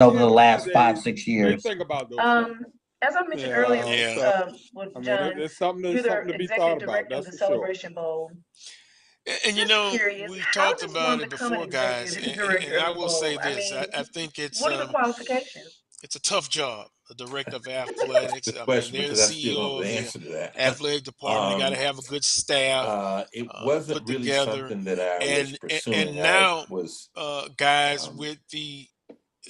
over Yeah, the well, last they 5, 6 they years. think about those things. As I mentioned earlier Yeah, with so I mean, John, it's something you're the to be thought executive about. director of That's the for sure. Celebration Bowl. And you Just know, curious, we've how talked does about one it become an before, guys, executive director and of I a will say bowl? I this: mean, I think what are the qualifications? it's a tough job, the director of athletics. Good I mean, question they're the because I still don't CEO know of the the answer to that. athletic department. They got to have a good staff It wasn't put really together, something that I was pursuing. and I now, was guys, um, with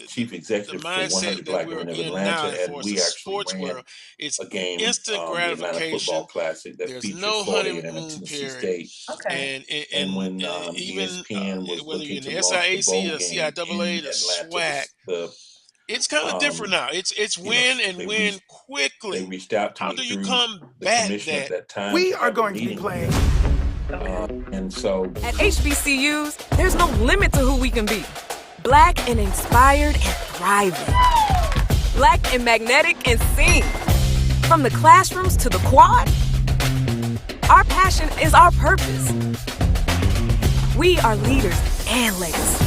chief the executive for mindset 100 that Black we're Women of in now, Atlanta, as and far as the we actually sports ran world, it's a game, instant the Atlanta Football gratification. Classic that There's featured no Florida A&M and honeymoon Tennessee period, State. Okay. And when even ESPN was whether you're looking in to the launch the SIAC, bowl the game CIAA, in the Atlanta, SWAC, it's kind of different um, now. It's you know, win and they win reached they quickly. reached out to How me do you through the combat commissioner at that? that time We to are have a going to be meeting with playing. me. And so At HBCUs, there's no limit to who we can be. Black and inspired and thriving. Black and magnetic and seen. From the classrooms to the quad, our passion is our purpose. We are leaders and legacy.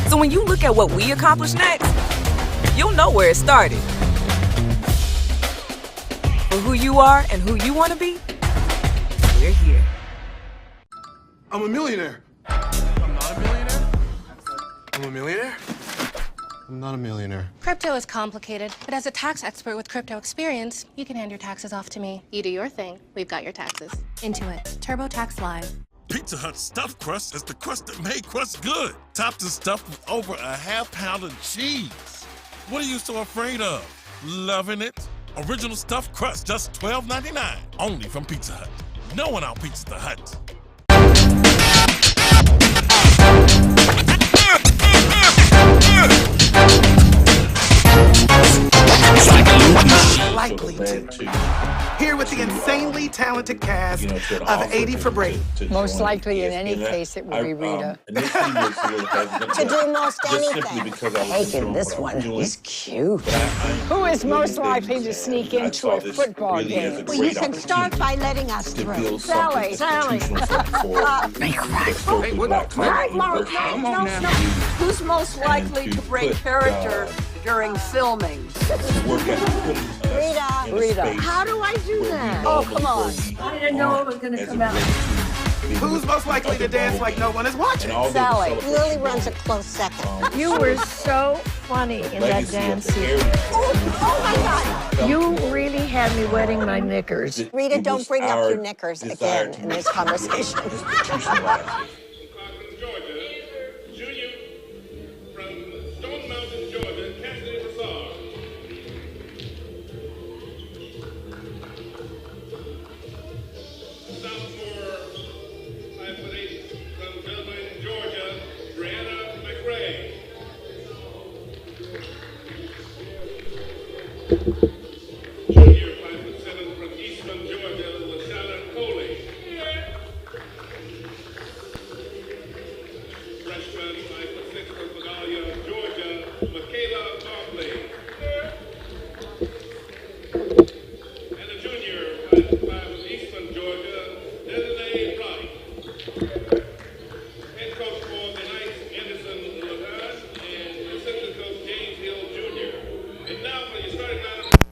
So when you look at what we accomplish next, you'll know where it started. For who you are and who you want to be, we're here. I'm a millionaire. I'm not a millionaire. I'm a millionaire. I'm not a millionaire. Crypto is complicated, but as a tax expert with crypto experience, you can hand your taxes off to me. You do your thing, we've got your taxes. Intuit, TurboTax Live. Pizza Hut stuffed crust is the crust that made crust good. Topped and stuffed with over a half pound of cheese. What are you so afraid of? Loving it? Original stuffed crust, just $12.99. Only from Pizza Hut. No one out Pizza the Hut. Likely to. Here with the insanely talented cast of 80 for Brady. Most likely, in any case, it would be Rita. Initially was a little hesitant To do most just simply anything. because I was Taking this what I was one, doing. he's cute. But Who is really most big likely to and sneak I into saw a this football really as a game? great Well, you can start opportunity by letting us to through. build Sally, something institutional for historically Black college universities. no. Who's most likely to break character during filming? Work at putting Rita, how do I do that? Oh, come on. I didn't know it was going to come out. Who's most likely to dance like no one is watching? Sally. Lily runs a close second. You were so funny in that dance season. Oh my God. You really had me wetting my knickers. Rita, don't bring up your knickers again in this conversation. Junior, 5'7" from Eastman, Georgia, LaShawna Coley. Freshman, 5'6" from Vidalia, Georgia, Michaela Barkley. And a junior, 5'5" from Eastman, Georgia, Desiree Wright. Head coach for the Knights, Anderson Laverne, and assistant coach James Hill Jr. And now for your starting lineup.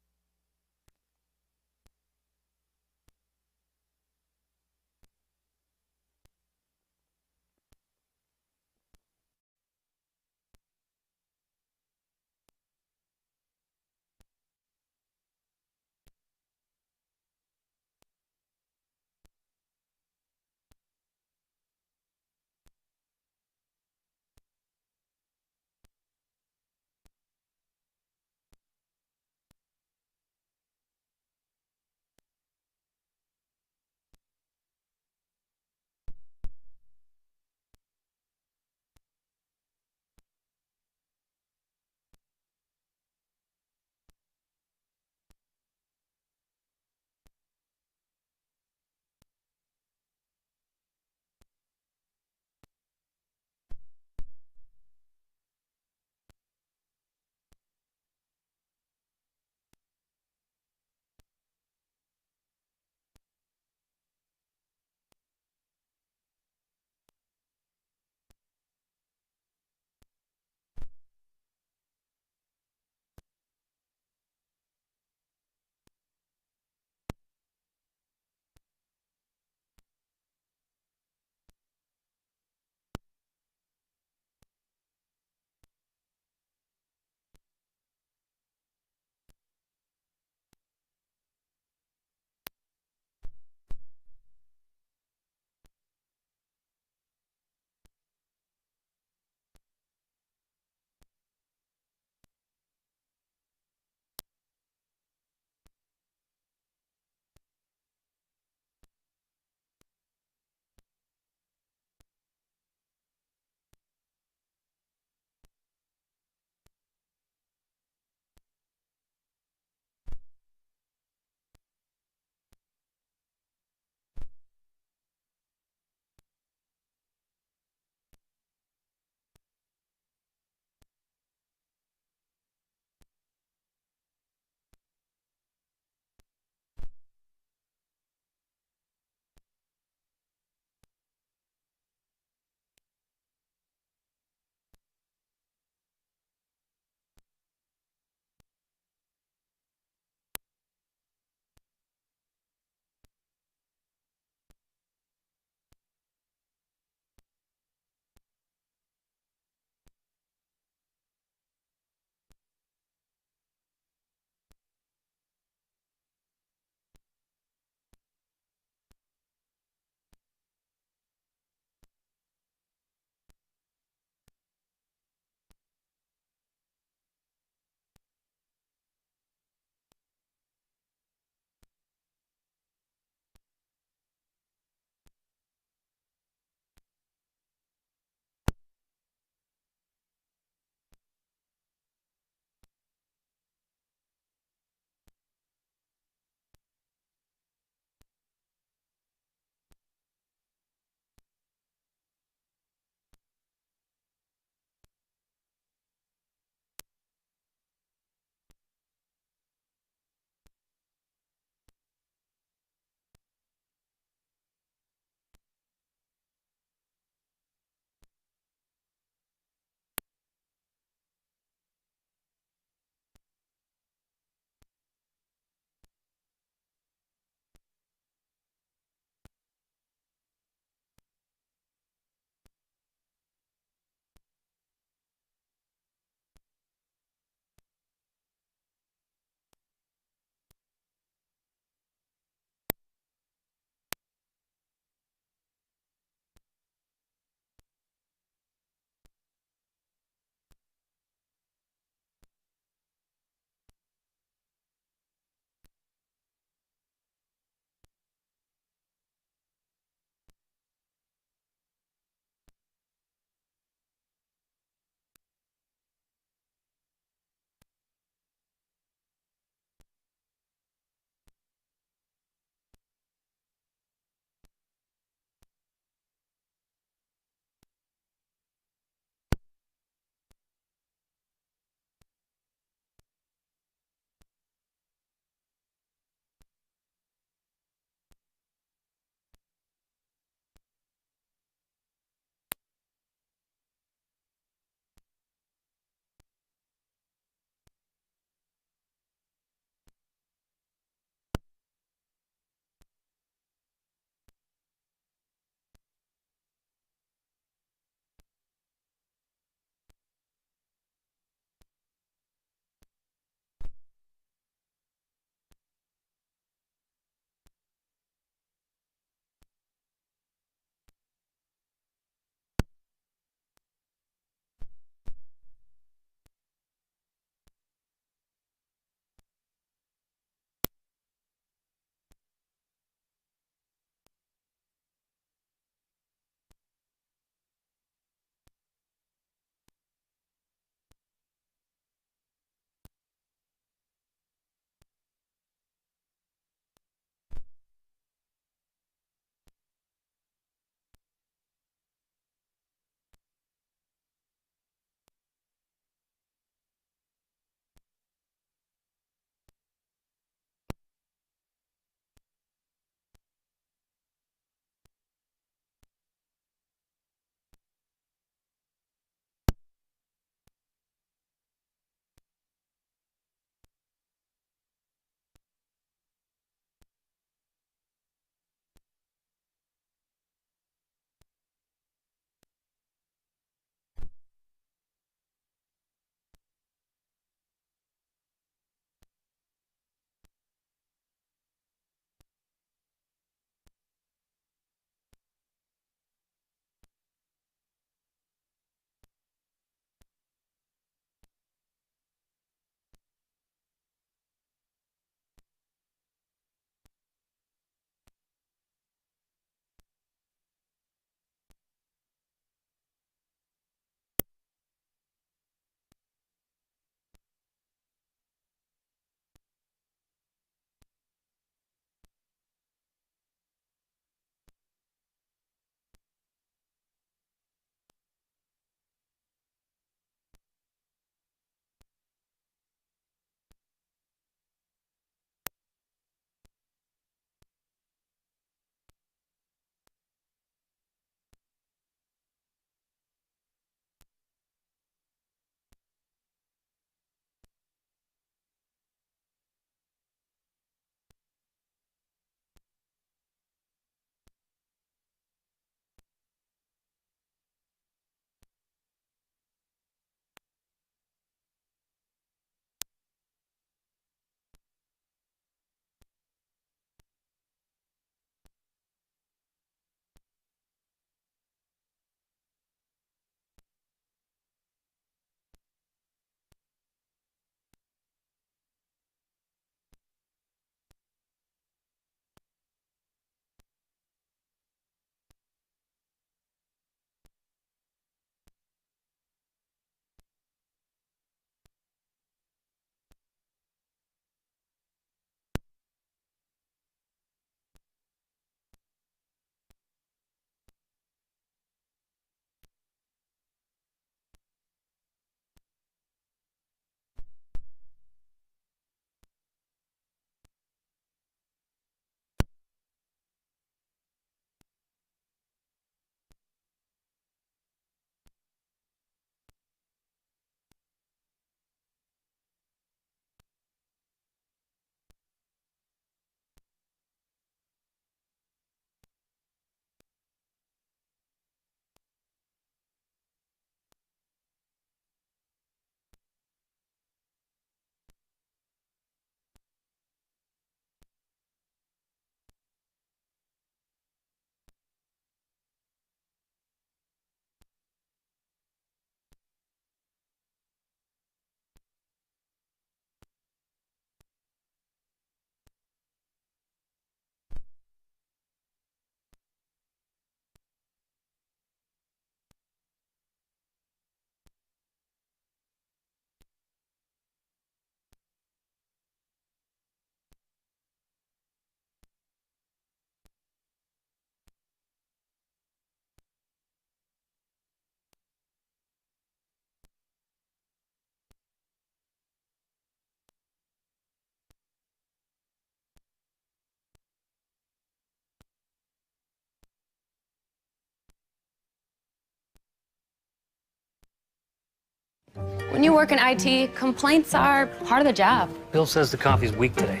work in IT, complaints are part of the job. Bill says the coffee's weak today.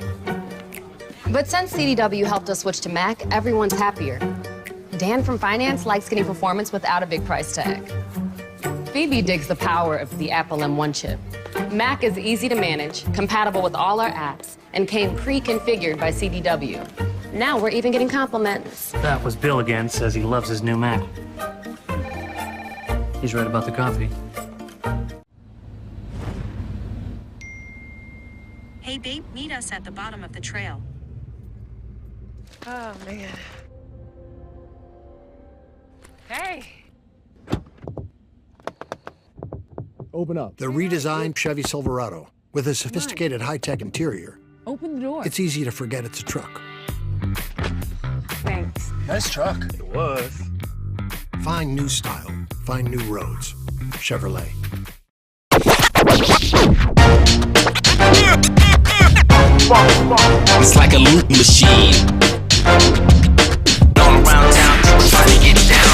But since CDW helped us switch to Mac, everyone's happier. Dan from finance likes getting performance without a big price tag. Phoebe digs the power of the Apple M1 chip. Mac is easy to manage, compatible with all our apps, and came pre-configured by CDW. Now we're even getting compliments. That was Bill again, says he loves his new Mac. He's right about the coffee. Hey, babe, meet us at the bottom of the trail. Oh, man. Hey. Open up. The redesigned Chevy Silverado. With a sophisticated high-tech interior, Open the door. it's easy to forget it's a truck. Thanks. Nice truck. It was. Find new style. Find new roads. Chevrolet. It's like a loot machine. All around town, people trying to get down.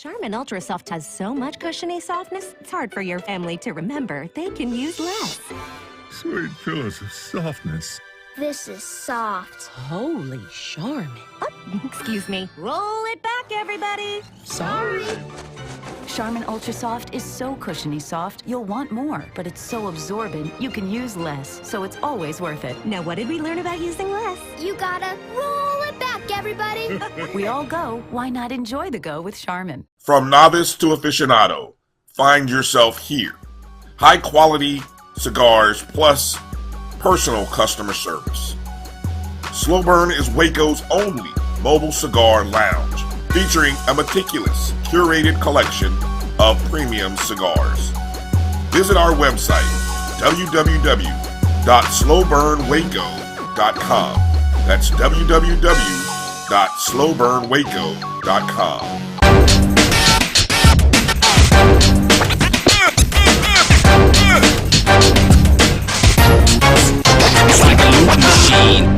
Charmin Ultra Soft has so much cushiony softness, it's hard for your family to remember. They can use less. Sweet pillows of softness. This is soft. Holy Charmin. Oh, excuse me. Roll it back, everybody. Sorry. Charmin Ultra Soft is so cushiony soft, you'll want more. But it's so absorbent, you can use less. So it's always worth it. Now, what did we learn about using less? You gotta roll it back, everybody. We all go. Why not enjoy the go with Charmin? From novice to aficionado, find yourself here. High quality cigars plus personal customer service. Slow Burn is Waco's only mobile cigar lounge, featuring a meticulous, curated collection of premium cigars. Visit our website, www.slowburnwaco.com. That's www.slowburnwaco.com. It's like a loop machine.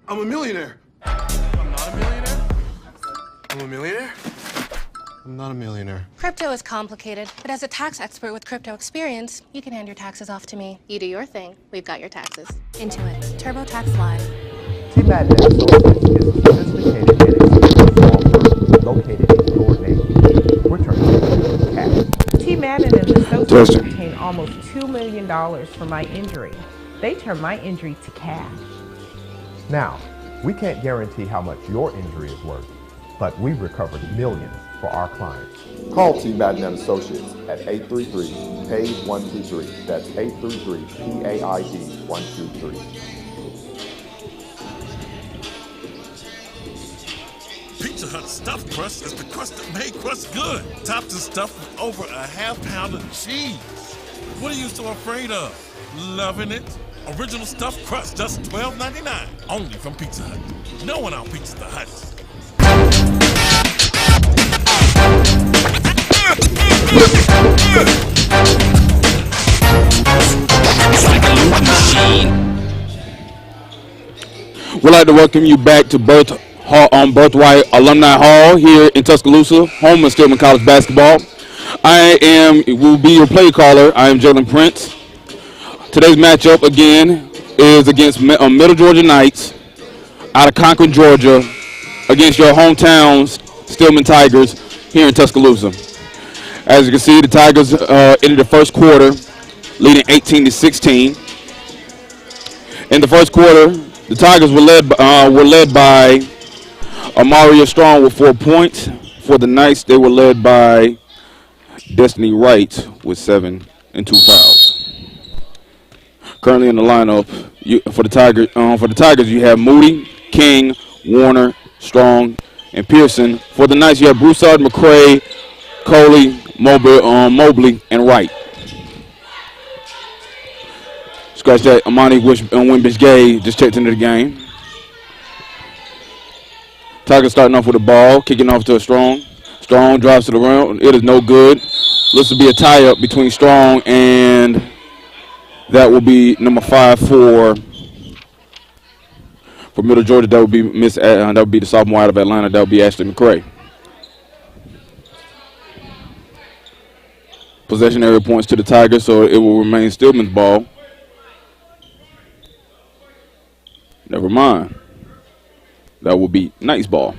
I'm a millionaire. I'm not a millionaire. I'm a millionaire. I'm not a millionaire. Crypto is complicated, but as a tax expert with crypto experience, you can hand your taxes off to me. You do your thing, we've got your taxes. Into it. TurboTax Live. T-Madden Associates is a sophisticated and experienced law firm located in your neighborhood. We're turning cash. T-Madden and Associates obtained almost $2 million for my injury. They turned my injury to cash. Now, we can't guarantee how much your injury is worth, but we've recovered millions for our clients. Call T. Madden and Associates at 833-PAID-123. That's 833-PAID-123. Pizza Hut stuffed crust is the crust that made crust good. Topped and stuffed with over a half-pound of cheese. What are you so afraid of? Loving it? Original stuffed crust, just $12.99. Only from Pizza Hut. No one outbeats the Hut. It's like a loop machine. We'd like to welcome you back to Birthright Alumni Hall here in Tuscaloosa, home of Stillman College basketball. Will be your play caller. I am Jalen Prince. Today's matchup again is against Middle Georgia Knights out of Concord, Georgia, against your hometowns Stillman Tigers here in Tuscaloosa. As you can see, the Tigers ended the first quarter leading 18-16. In the first quarter, the Tigers were led by Amaria Strong with 4 points. For the Knights, they were led by Destiny Wright with 7 and 2 fouls. Currently in the lineup for the Tigers, you have Moody, King, Warner, Strong, and Pearson. For the Knights, you have Broussard, McCray, Coley, Mobley, and Wright. Scratch that. Amani Wimbich-Gay just checked into the game. Tigers starting off with the ball, kicking off to a Strong. Strong drives to the rim. It is no good. Looks to be a tie-up between Strong and that will be number 5 for Middle Georgia. That would be that would be the sophomore out of Atlanta. That would be Ashley McCray. Possession area points to the Tigers, so it will remain Stillman's ball. Never mind. That will be Knight's ball.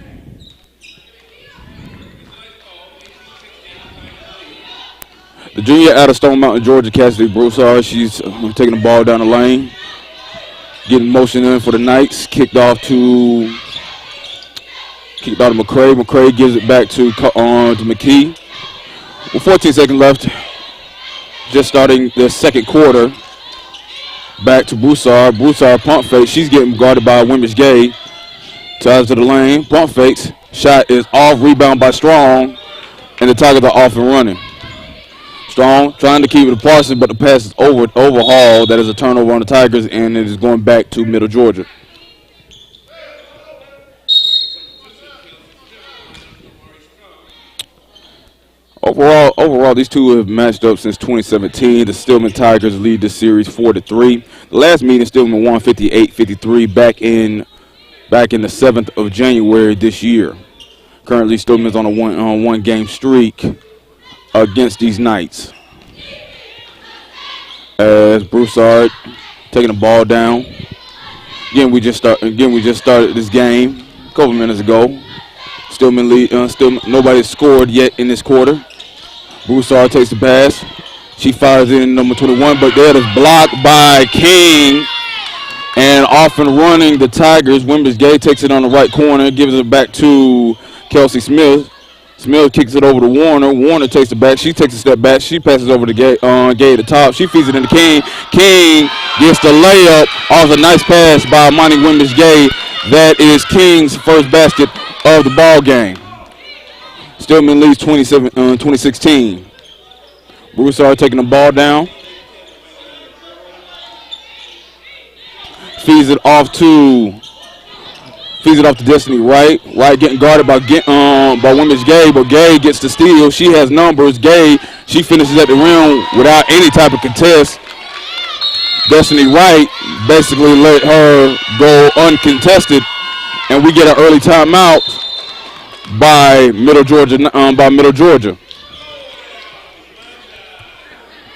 The junior out of Stone Mountain, Georgia, Cassidy Broussard, she's taking the ball down the lane. Getting motion in for the Knights. Kicked off to McCray. McCray gives it back to McKee. With 14 seconds left, just starting the second quarter. Back to Broussard. Broussard pump fake. She's getting guarded by Wimbich-Gay. Ties to the lane. Pump fakes. Shot is off. Rebound by Strong. And the Tigers are off and running. Strong trying to keep it to Parsons, but the pass is overhauled. That is a turnover on the Tigers, and it is going back to Middle Georgia. Overall, these two have matched up since 2017. The Stillman Tigers lead the series 4-3. The last meeting, Stillman won 58-53 back in the 7th of January this year. Currently, Stillman's on a one-game streak against these Knights. As Broussard taking the ball down. Again, we just started this game a couple minutes ago. Stillman lead. Nobody scored yet in this quarter. Broussard takes the pass. She fires in number 21, but that is blocked by King. And off and running the Tigers. Wimbich-Gay takes it on the right corner, gives it back to Kelsey Smith. Smith kicks it over to Warner. Warner takes it back. She takes a step back. She passes over to Gay at the top. She feeds it into King. King gets the layup off a nice pass by Amani Wimbich-Gay. That is King's first basket of the ball game. Stillman leads 2016. Broussard taking the ball down. Feeds it off to Destiny Wright. Wright getting guarded by Wimbich-Gay, but Gay gets the steal. She has numbers. Gay, she finishes at the rim without any type of contest. Destiny Wright basically let her go uncontested, and we get an early timeout by Middle Georgia.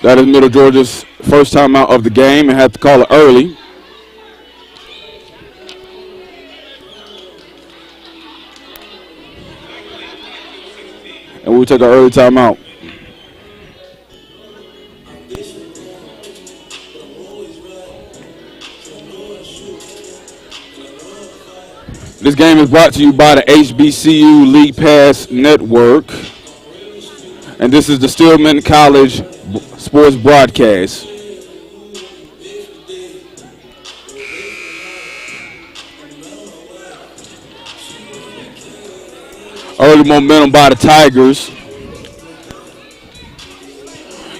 That is Middle Georgia's first timeout of the game, and had to call it early. And we'll take an early timeout. This game is brought to you by the HBCU League Pass Network. And this is the Stillman College Sports Broadcast. Early momentum by the Tigers.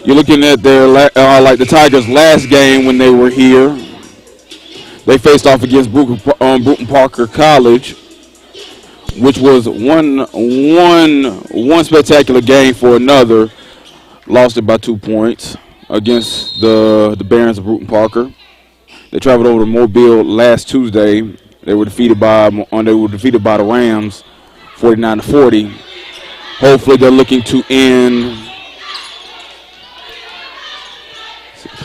You're looking at their like the Tigers' last game when they were here. They faced off against Bruton Parker College, which was one spectacular game for another. Lost it by 2 points against the Barons of Bruton Parker. They traveled over to Mobile last Tuesday. They were defeated by the Rams, 49-40. Hopefully, they're looking to end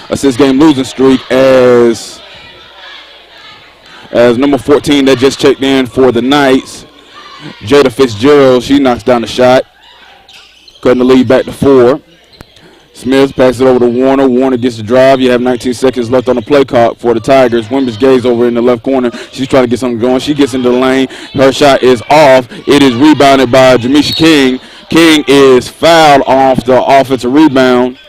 a 6-game losing streak as number 14 that just checked in for the Knights, Jada Fitzgerald, she knocks down the shot, cutting the lead back to 4. Smith passes it over to Warner. Warner gets the drive. You have 19 seconds left on the play clock for the Tigers. Wimbish Gaze over in the left corner. She's trying to get something going. She gets into the lane. Her shot is off. It is rebounded by Jamisha King. King is fouled off the offensive rebound.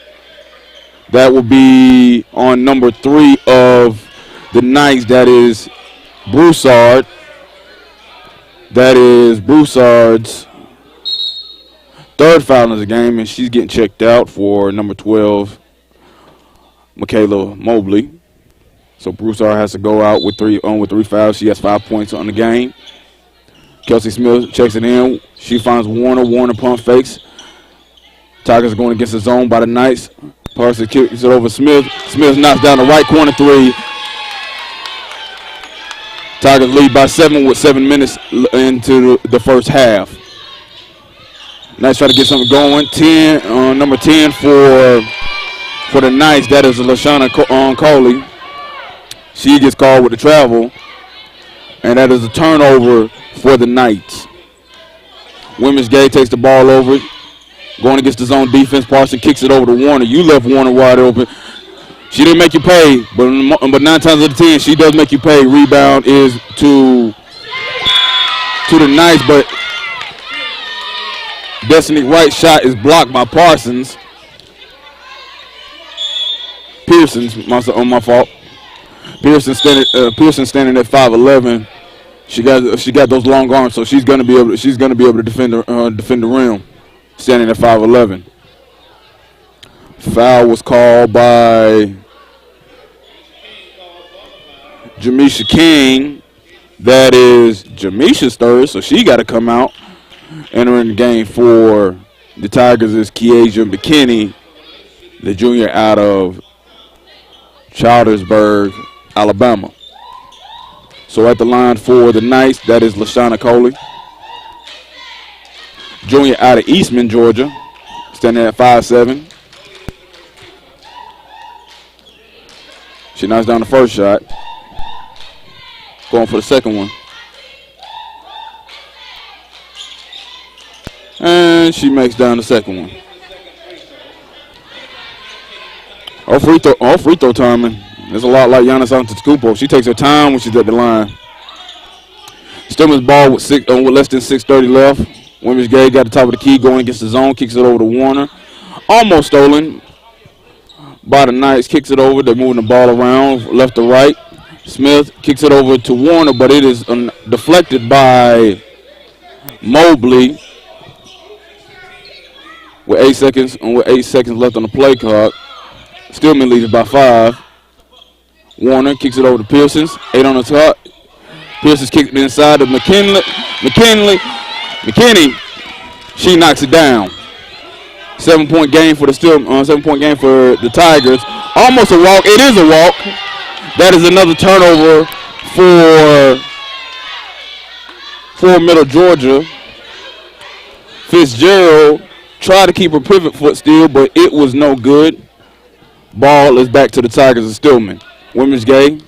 That will be on number 3 of the Knights. That is Broussard. That is Broussard's third foul of the game, and she's getting checked out for number 12, Michaela Mobley. So Broussard has to go out with three fouls. She has 5 points on the game. Kelsey Smith checks it in. She finds Warner. Warner pump fakes. Tigers are going against the zone by the Knights. Parsons kicks it over Smith. Smith knocks down the right corner 3. Tigers lead by 7 with 7 minutes into the first half. Knights try to get something going. Number 10 for the Knights. That is LaShawna Coley. She gets called with the travel, and that is a turnover for the Knights. Women's Gay takes the ball over, going against the zone defense. Parson kicks it over to Warner. You left Warner wide open. She didn't make you pay, but 9 times out of 10, she does make you pay. Rebound is to the Knights, but Destiny Wright's shot is blocked by Parsons. Pearson's my fault. Pearson standing at 5'11". She got those long arms, so she's gonna be able to defend the rim, standing at 5'11". Foul was called by Jamisha King. That is Jamisha's third, so she got to come out. Entering the game for the Tigers is Kiasia McKinney, the junior out of Childersburg, Alabama. So at the line for the Knights, that is LaShawna Coley, junior out of Eastman, Georgia, standing at 5'7". She knocks down the first shot. Going for the second one. And she makes down the second one. Free throw timing. It's a lot like Giannis Antetokounmpo. She takes her time when she's at the line. Stillman's ball with less than 6:30 left. Women's Gay got the top of the key, going against the zone, kicks it over to Warner. Almost stolen by the Knights, kicks it over. They're moving the ball around left to right. Smith kicks it over to Warner, but it is deflected by Mobley. With 8 seconds left on the play clock, Stillman leads by 5. Warner kicks it over to Pearsons. 8 on the top. Pearsons kicks it inside to McKinney. She knocks it down. 7-point game for the 7-point game for the Tigers. Almost a walk. It is a walk. That is another turnover for Middle Georgia. Fitzgerald tried to keep her pivot foot still, but it was no good. Ball is back to the Tigers of Stillman. Women's Gay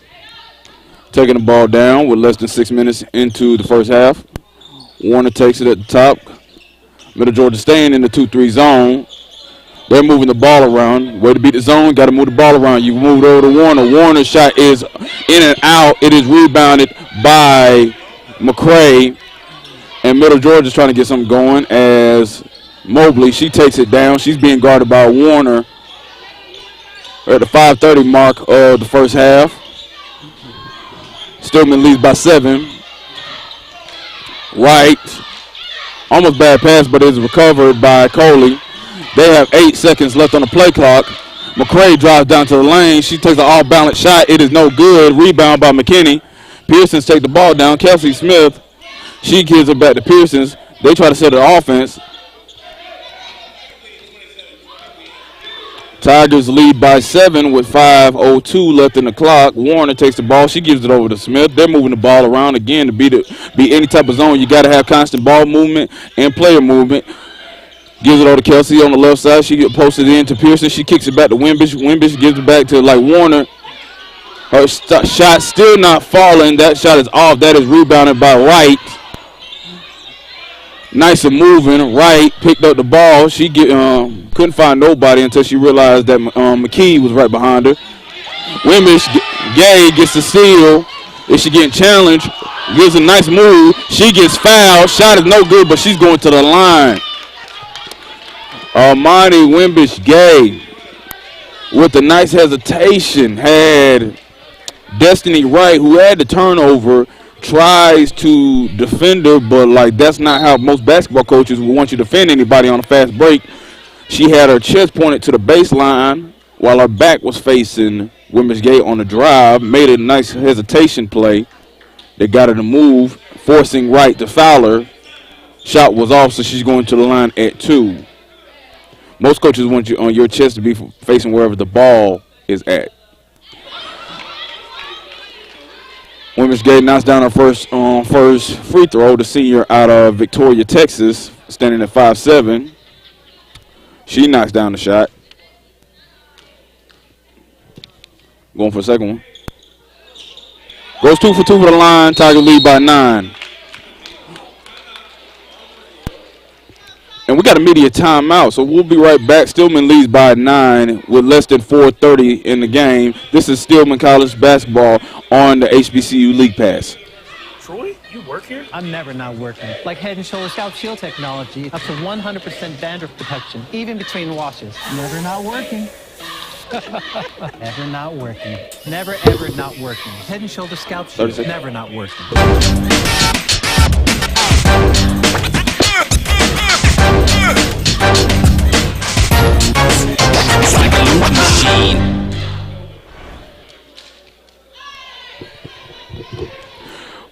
taking the ball down with less than 6 minutes into the first half. Warner takes it at the top. Middle Georgia staying in the 2-3 zone. They're moving the ball around. Way to beat the zone, got to move the ball around. You move it over to Warner. Warner's shot is in and out. It is rebounded by McCray. And Middle Georgia's trying to get something going as Mobley, she takes it down. She's being guarded by Warner at the 5:30 mark of the first half. Stillman leads by 7. Right. Almost bad pass, but it's recovered by Coley. They have 8 seconds left on the play clock. McCray drives down to the lane. She takes an off-balance shot. It is no good. Rebound by McKinney. Pearsons take the ball down. Kelsey Smith, she gives it back to Pearsons. They try to set an offense. Tigers lead by 7 with 5:02 left in the clock. Warner takes the ball. She gives it over to Smith. They're moving the ball around again to beat any type of zone. You got to have constant ball movement and player movement. Gives it over to Kelsey on the left side. She gets posted in to Pearson. She kicks it back to Wimbish. Wimbish gives it back to Warner. Her shot still not falling. That shot is off. That is rebounded by Wright. Nice and moving. Wright picked up the ball. She couldn't find nobody until she realized that McKee was right behind her. Wimbish Gay gets the steal. Is she getting challenged? Gives a nice move. She gets fouled. Shot is no good, but she's going to the line. Armani Wimbish Gay with a nice hesitation had Destiny Wright, who had the turnover, tries to defend her, but that's not how most basketball coaches would want you to defend anybody on a fast break. She had her chest pointed to the baseline while her back was facing Wimbish Gay on the drive, made a nice hesitation play. They got her to move, forcing Wright to foul her. Shot was off, so she's going to the line at 2. Most coaches want you on your chest to be facing wherever the ball is at. Wimbish Gay knocks down her first free throw. The senior out of Victoria, Texas, standing at 5'7". She knocks down the shot. Going for a second one. Goes 2 for 2 for the line. Tiger lead by 9. And we got a media timeout, so we'll be right back. Stillman leads by 9 with less than 4:30 in the game. This is Stillman College basketball on the HBCU League Pass. Troy, you work here? I'm never not working. Like Head & Shoulders Scalp Shield technology, up to 100% dandruff protection, even between washes. Never not working. Never not working. Never, ever not working. Head & Shoulders Scalp Shield, never not working. It's like a loop machine.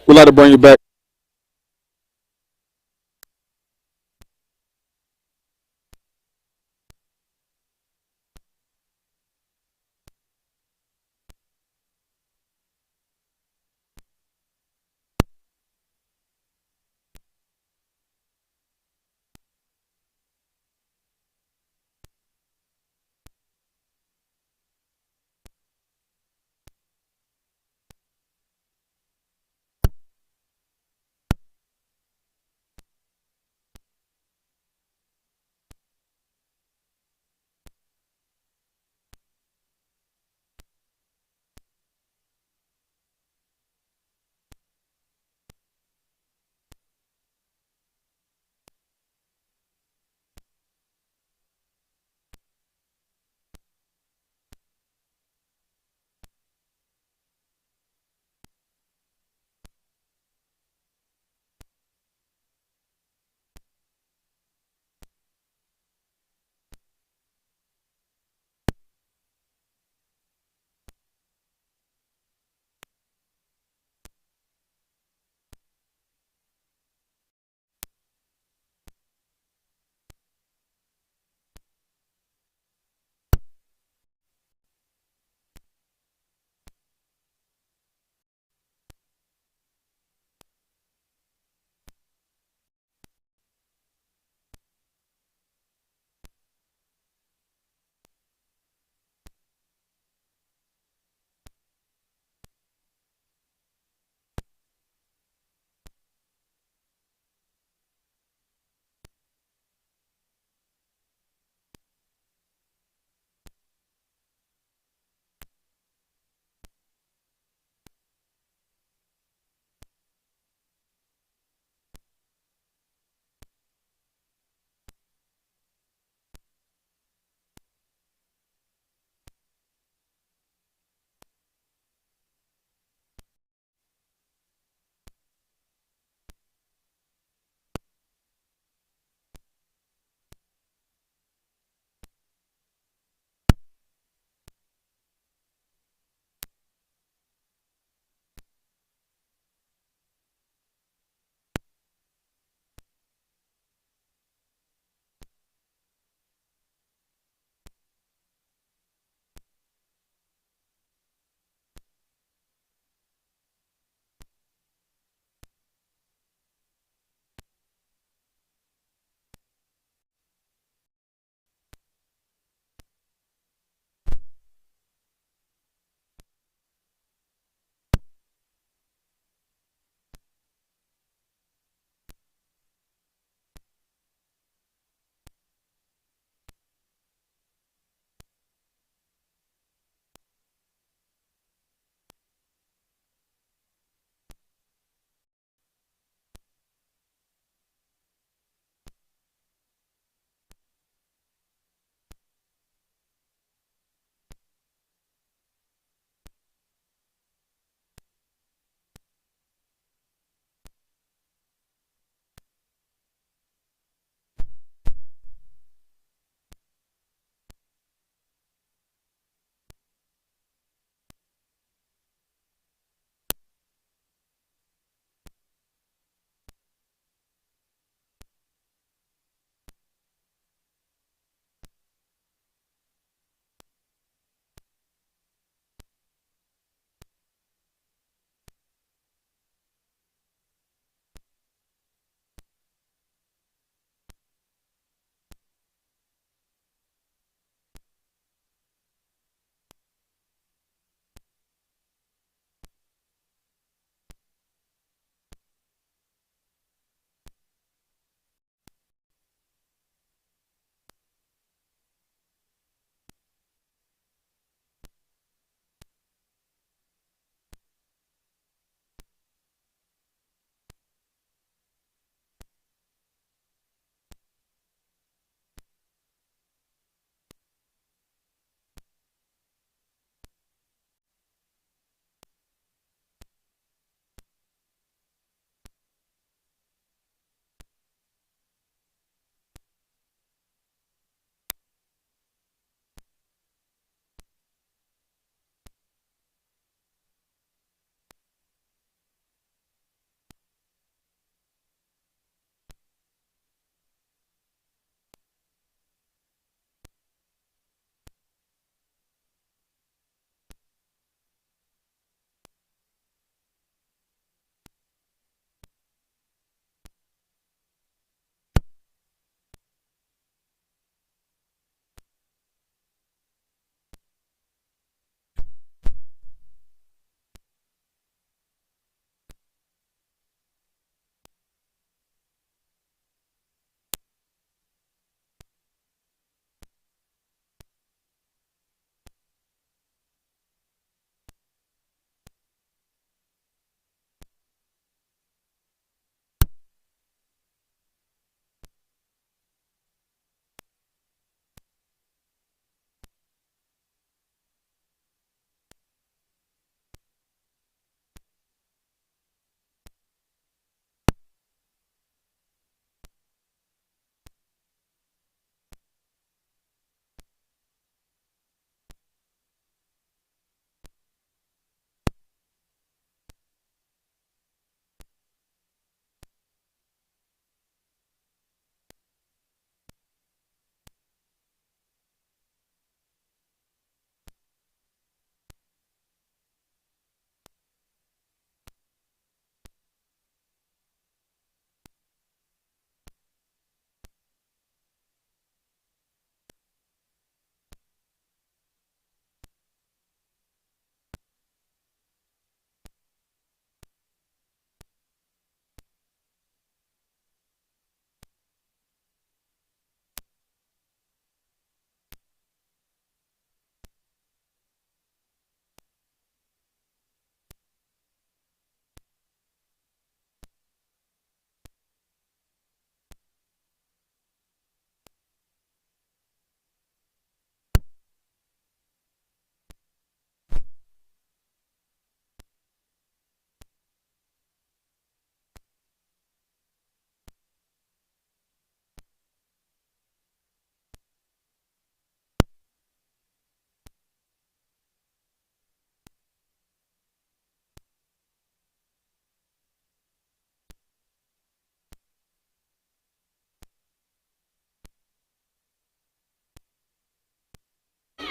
We'd like to bring you back.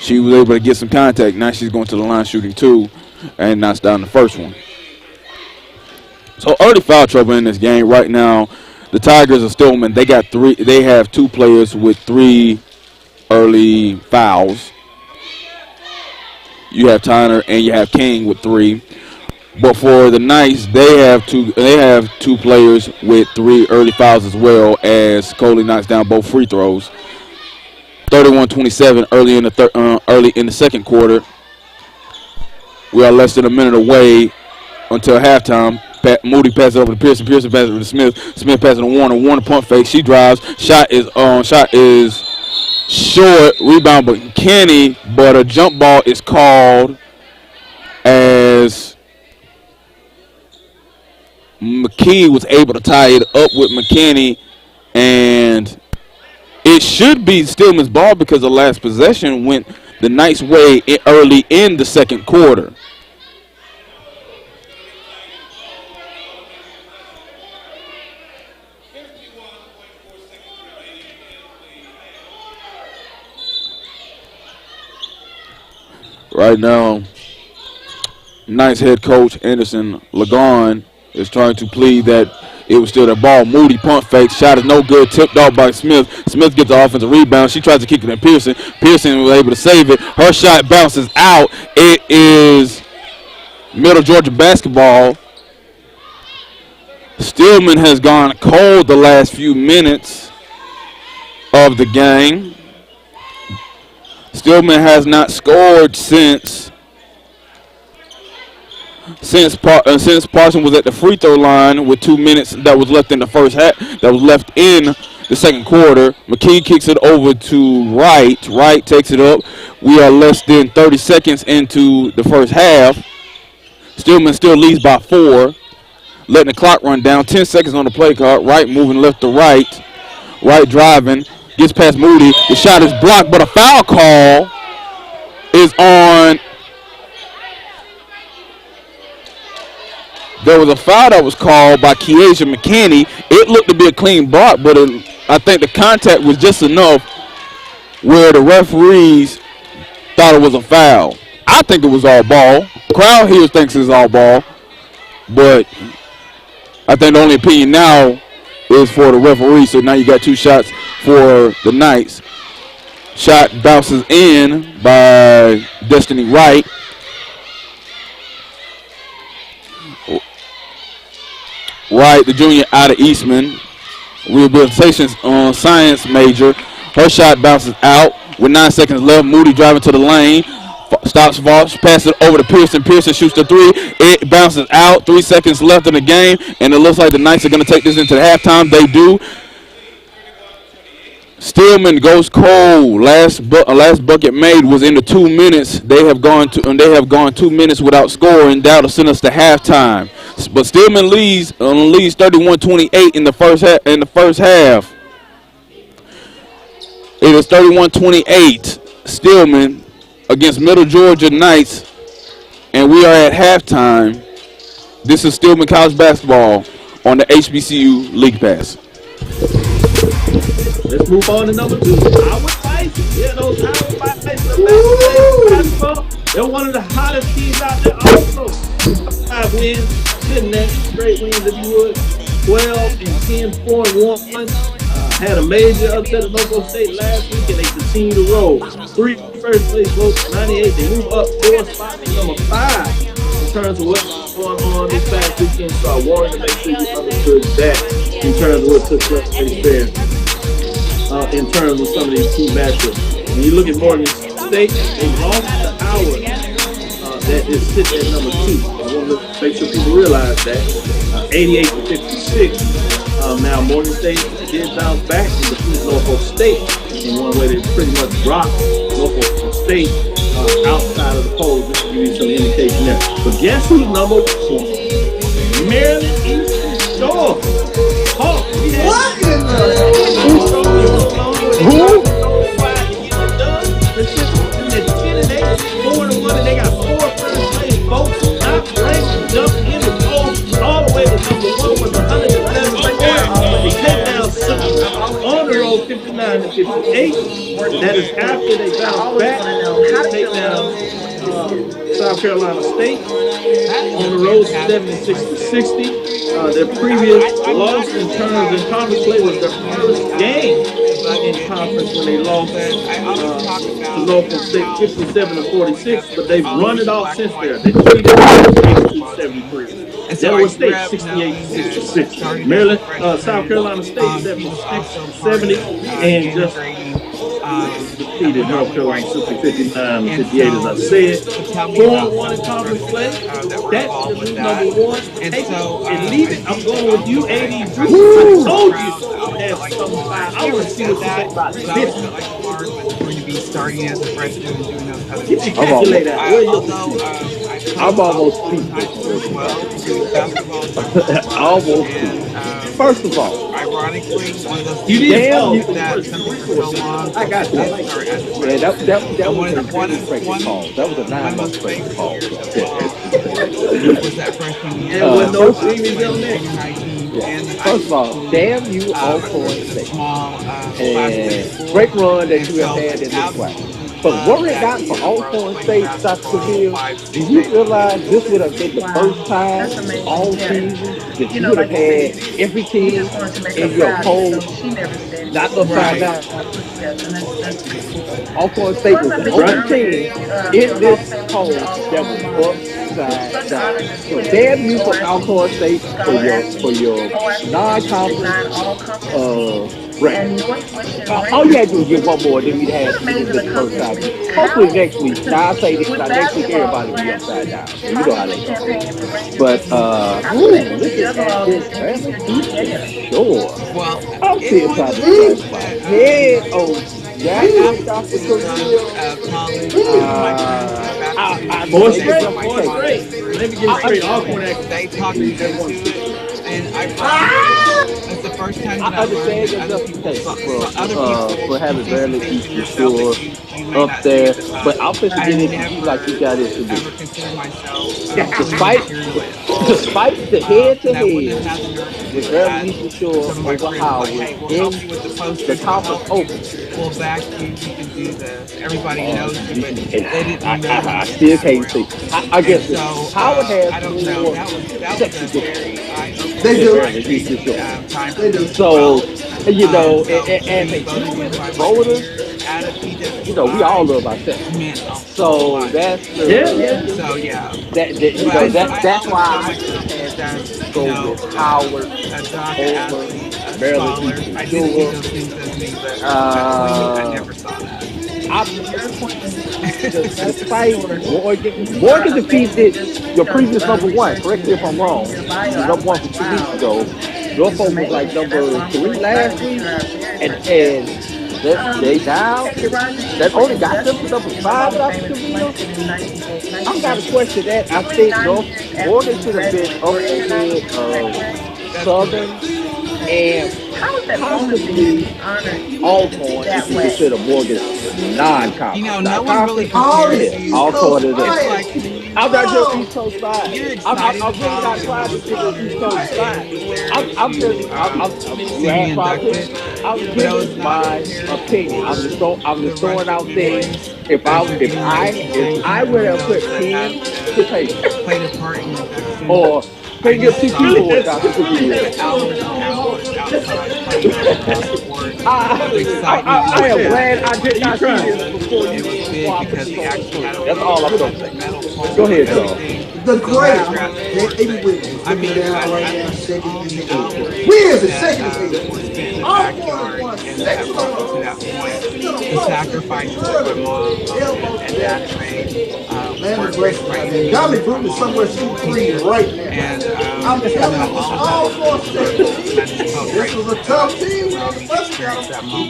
she was able to get some contact. Now she's going to the line shooting 2 and knocks down the first one. So early foul trouble in this game right now. The Tigers of Stillman, they have 2 players with 3 early fouls. You have Tyner and you have King with 3. But for the Knights, they have two players with 3 early fouls as well, as Coley knocks down both free throws. 31-27 early in the second quarter. We are less than a minute away until halftime. Moody passes it over to Pearson. Pearson passes it over to Smith. Smith passes it to Warner. Warner pump fake. She drives. Shot is short. Rebound by Kenny, but a jump ball is called as McKee was able to tie it up with McKinney, and it should be Stillman's ball because the last possession went the Knights' way early in the second quarter. Right now, Knights head coach Anderson Lagon is trying to plead that it was still the ball. Moody pump fake. Shot is no good. Tipped off by Smith. Smith gets the offensive rebound. She tries to kick it at Pearson. Pearson was able to save it. Her shot bounces out. It is Middle Georgia basketball. Stillman has gone cold the last few minutes of the game. Stillman has not scored since Parson was at the free throw line with 2 minutes that was left in the first half. That was left in the second quarter. McKee kicks it over to Wright. Wright takes it up. We are less than 30 seconds into the first half. Stillman still leads by 4, letting the clock run down. 10 seconds on the play clock. Wright moving left to right. Wright driving. Gets past Moody. The shot is blocked, but a foul call is on. There was a foul that was called by Keasia McKinney. It looked to be a clean block, but I think the contact was just enough where the referees thought it was a foul. I think it was all ball. The crowd here thinks it's all ball, but I think the only opinion now is for the referee. So now you got 2 shots for the Knights. Shot bounces in by Destiny Wright. Wright, the junior out of Eastman, rehabilitation science major. Her shot bounces out with 9 seconds left. Moody driving to the lane. Stops Voss, passes it over to Pearson. Pearson shoots the 3. It bounces out. 3 seconds left in the game, and it looks like the Knights are going to take this into the halftime. They do. Stillman goes cold. Last bucket made was in the 2 minutes. They have gone 2 minutes without scoring. That'll send us to halftime. But Stillman leads 31-28 in the first half. It is 31-28. Stillman against Middle Georgia Knights, and we are at halftime. This is Stillman College basketball on the HBCU League Pass. Let's move on to number 2. Howard Bison. Yeah, those Howard Bison basketball. They're one of the hottest teams out there also. 5 wins, sitting there, straight wins if you would. 12 and 10, 4-1. Had a major upset at Local State last week, and they continue to roll. 3 first place votes, 98. They move up 4 spots to number 5 in terms of what's going on this past weekend. So I wanted to make sure you understood that in terms of what took place there. In terms of some of these key matchups. When you look at Morgan State, they lost to Howard. That is sitting at number 2. I want to make sure people realize that. 88-56. Now Morgan State did bounce back and defeat Norfolk State in one way. They pretty much dropped Norfolk State outside of the polls, just to give you some indication there. But guess who's number 1? Maryland Eastern Shore. What in the? Who? They got 4 first place votes. Not ranked, jumped in the polls all the way to number 1 with 111 right there. But they take down 6 on the road 59-58. That is after they bounced back to take down South Carolina State on the road 76-60. Their previous loss in terms in conference play was their first game in conference when they lost to Norfolk State 57-46, but they've run it off since there. They defeated Maryland 82-73. Delaware State 68-66. Maryland, South Carolina State 76-70, and just defeated North Carolina 59-58, as I said. 4-1 in conference play. That's the new number one. Take it and leave it. I'm going with you, AD. I told you that's something fine. I want to see what you think about this. Going to be starting as a freshman and doing those other Get your calculator out. I'm almost speechless. Almost speechless. First of all, ironically, one of those you did that something for so long. I got you. Man, that was a very breaking call. That was a 9-month breaking call. Was that freshman year? And with no series on there. First of all, damn you, Alcorn State. And great run that you have had in this class. But were it not for Alcorn State, Dr. Seville, do you realize this would have been the first time all season that you would have had every team in your poll not upside down? Alcorn State was the only team in this poll that was upside down. So damn you for Alcorn State for your non-conference record. All you had to do was get one more, then we'd have this the first time. Hopefully next week. Now I say this, next week everybody will be upside down. So you know how they go. But look at this family. Sure. Well, I'm still trying to touch my head. Oh, yeah, Dr. Four straight. Let me get straight. Alcorn actually talked to you. And it's the first time that I've learned that other people for having barely equal score up there. But I'm just getting into you like you got it to do. Despite the head-to-head with barely equal score over Howard in the conference open. Well, back you can do this. Everybody knows you, but they didn't know. I still can't see. I guess so, Howard has I don't know. That was a very they do. So, you know, and voters, you know, we all love ourselves. So that's the, So yeah, that's why I go with Howard over Maryland. I didn't see those things as me, but I never saw that. Despite Morgan defeated your previous number one. Correct me if I'm wrong. Number one from 2 weeks ago. Norfolk was like number 3 last week, and they down. That only got them to number 5. I'm got to question that. I think Morgan should have been up ahead of Southern and possibly Alcorn if you consider Morgan non-conference. You know, no one really compares you. Alcorn is I'm not just East Coast side. I'm really not trying to get the East Coast side. I'm giving my opinion. I'm just throwing out things. If I would have put pen to paper or finger to keyboard, Dr. Seville. I am glad I did not see this before you. That's all I'm going to say. Go ahead, John. The great. I mean, where's the second? The sacrifices that my mom and dad made were great. Dolly Brook is somewhere shooting 3 right now. And I'm telling you, all 4 states. This was a tough team. We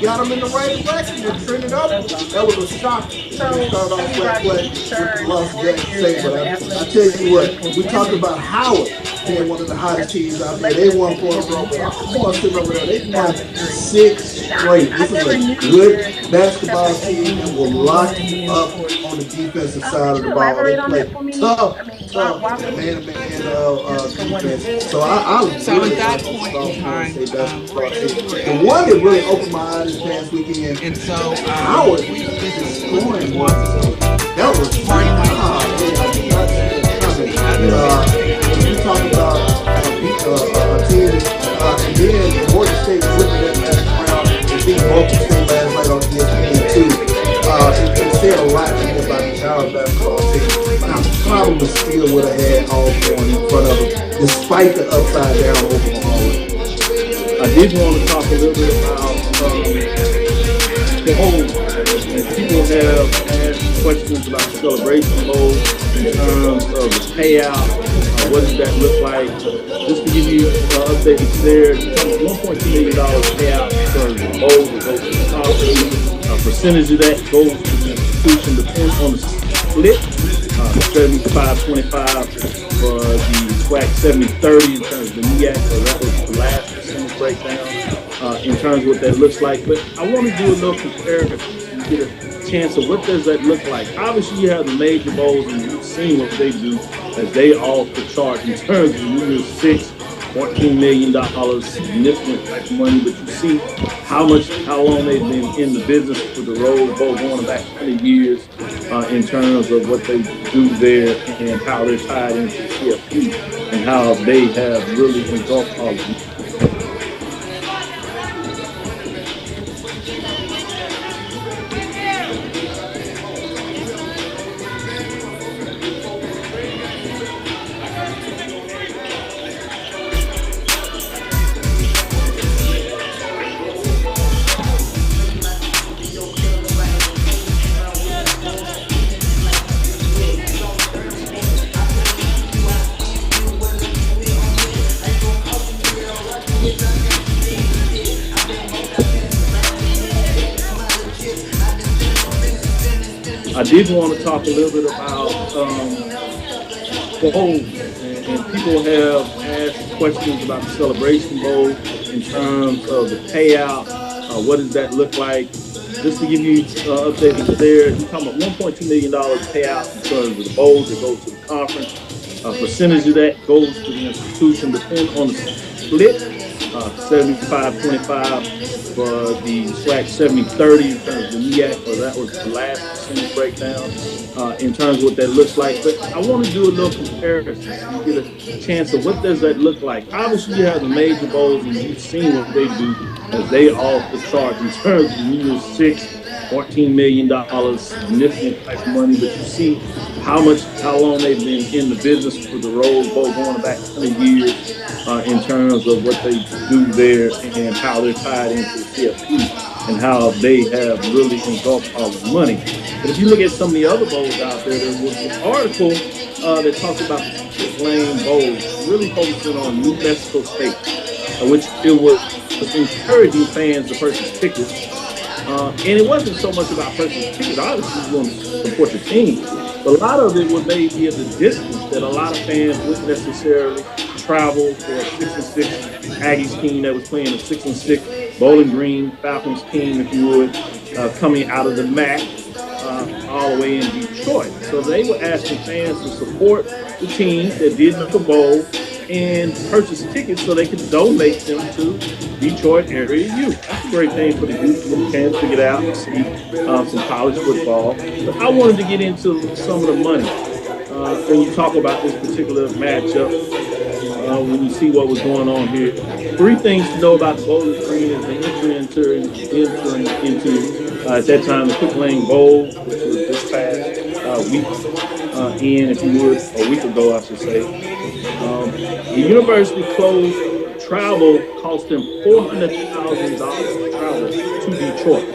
got them in the right direction. They trended up. That was a shock. They started off that play with Las Vegas State. But I tell you what, we talked about Howard being one of the hottest teams out there. They won 4 in a row. But I'm sitting over there. They won 6 straight. This is a good basketball team that will lock up on the defensive side of the ball. They play tough man-to-man defense. So I So really at that like the point in sophomore time, state basketball we team. were The at one that really opened my eyes this past weekend, and so Howard this is is scoring more wants today. That was party like I did not see that coming. When you talk about a team, and then Morgan State flipping that last round and beat Oklahoma State last night on ESPN too. It said a lot to me about the Howard basketball team. But I probably still would have had all going in front of them, despite the upside down Oklahoma. I did want to talk a little bit about the whole. People have asked questions about the celebration bowl in terms of the payout. What does that look like? Just to give you updates there, $1.2 million payout for the bowl that goes to the conference. A percentage of that goes to the institution, depends on the split. 75-25 for the SWAC, 70-30 in terms of the MEAC. So that was the last percentage breakdown in terms of what that looks like. But I want to do a little comparison to get a chance of what does that look like. Obviously, you have the major bowls, and you've seen what they do as they all the chart in terms of New 6, $14 million, significant type of money. But you see how long they've been in the business for the Rose Bowl, going back 20 years in terms of what they do there and how they're tied into CFP and how they have really engulfed all of them. I did want to talk a little bit about the whole, and people have asked questions about the Celebration Bowl in terms of the payout. What does that look like? Just to give you updates there, you're talking about $1.2 million payout in terms of the bowls that goes to the conference. A percentage of that goes to the institution, depending on the split. 75-25 for the SWAC, 70-30 in terms of the MEAC. So that was the last percentage breakdown in terms of what that looks like. But I want to do a little comparison so you get a chance of what does that look like. Obviously, you have the major bowls, and you've seen what they do as they off the chart in terms of New 6, $14 million, significant type of money. But you see how long they've been in the business for the Rose Bowl, going back 20 years in terms of what they do there and how they're tied into the CFP and how they have really engulfed all the money. But if you look at some of the other bowls out there, there was an article that talked about the Lane Bowl, really focusing on New Mexico State, which it was encouraging fans to purchase tickets. And it wasn't so much about purchasing tickets. Obviously, you want to support your team. But a lot of it was maybe at the distance that a lot of fans wouldn't necessarily travel for a 6-6 Aggies team that was playing a 6-6 Bowling Green Falcons team, if you would, coming out of the MAC all the way in Detroit. So they were asking fans to support the team that did make a bowl and purchase tickets so they could donate them to Detroit area youth. That's a great thing for the youth to get a chance to get out and see some college football. But I wanted to get into some of the money when you talk about this particular matchup. When you see what was going on here, 3 things to know about the Bowling Green as they enter into at that time the Quick Lane Bowl, which was this past week if you would, a week ago, I should say. The university closed travel cost them $400,000 to travel to Detroit.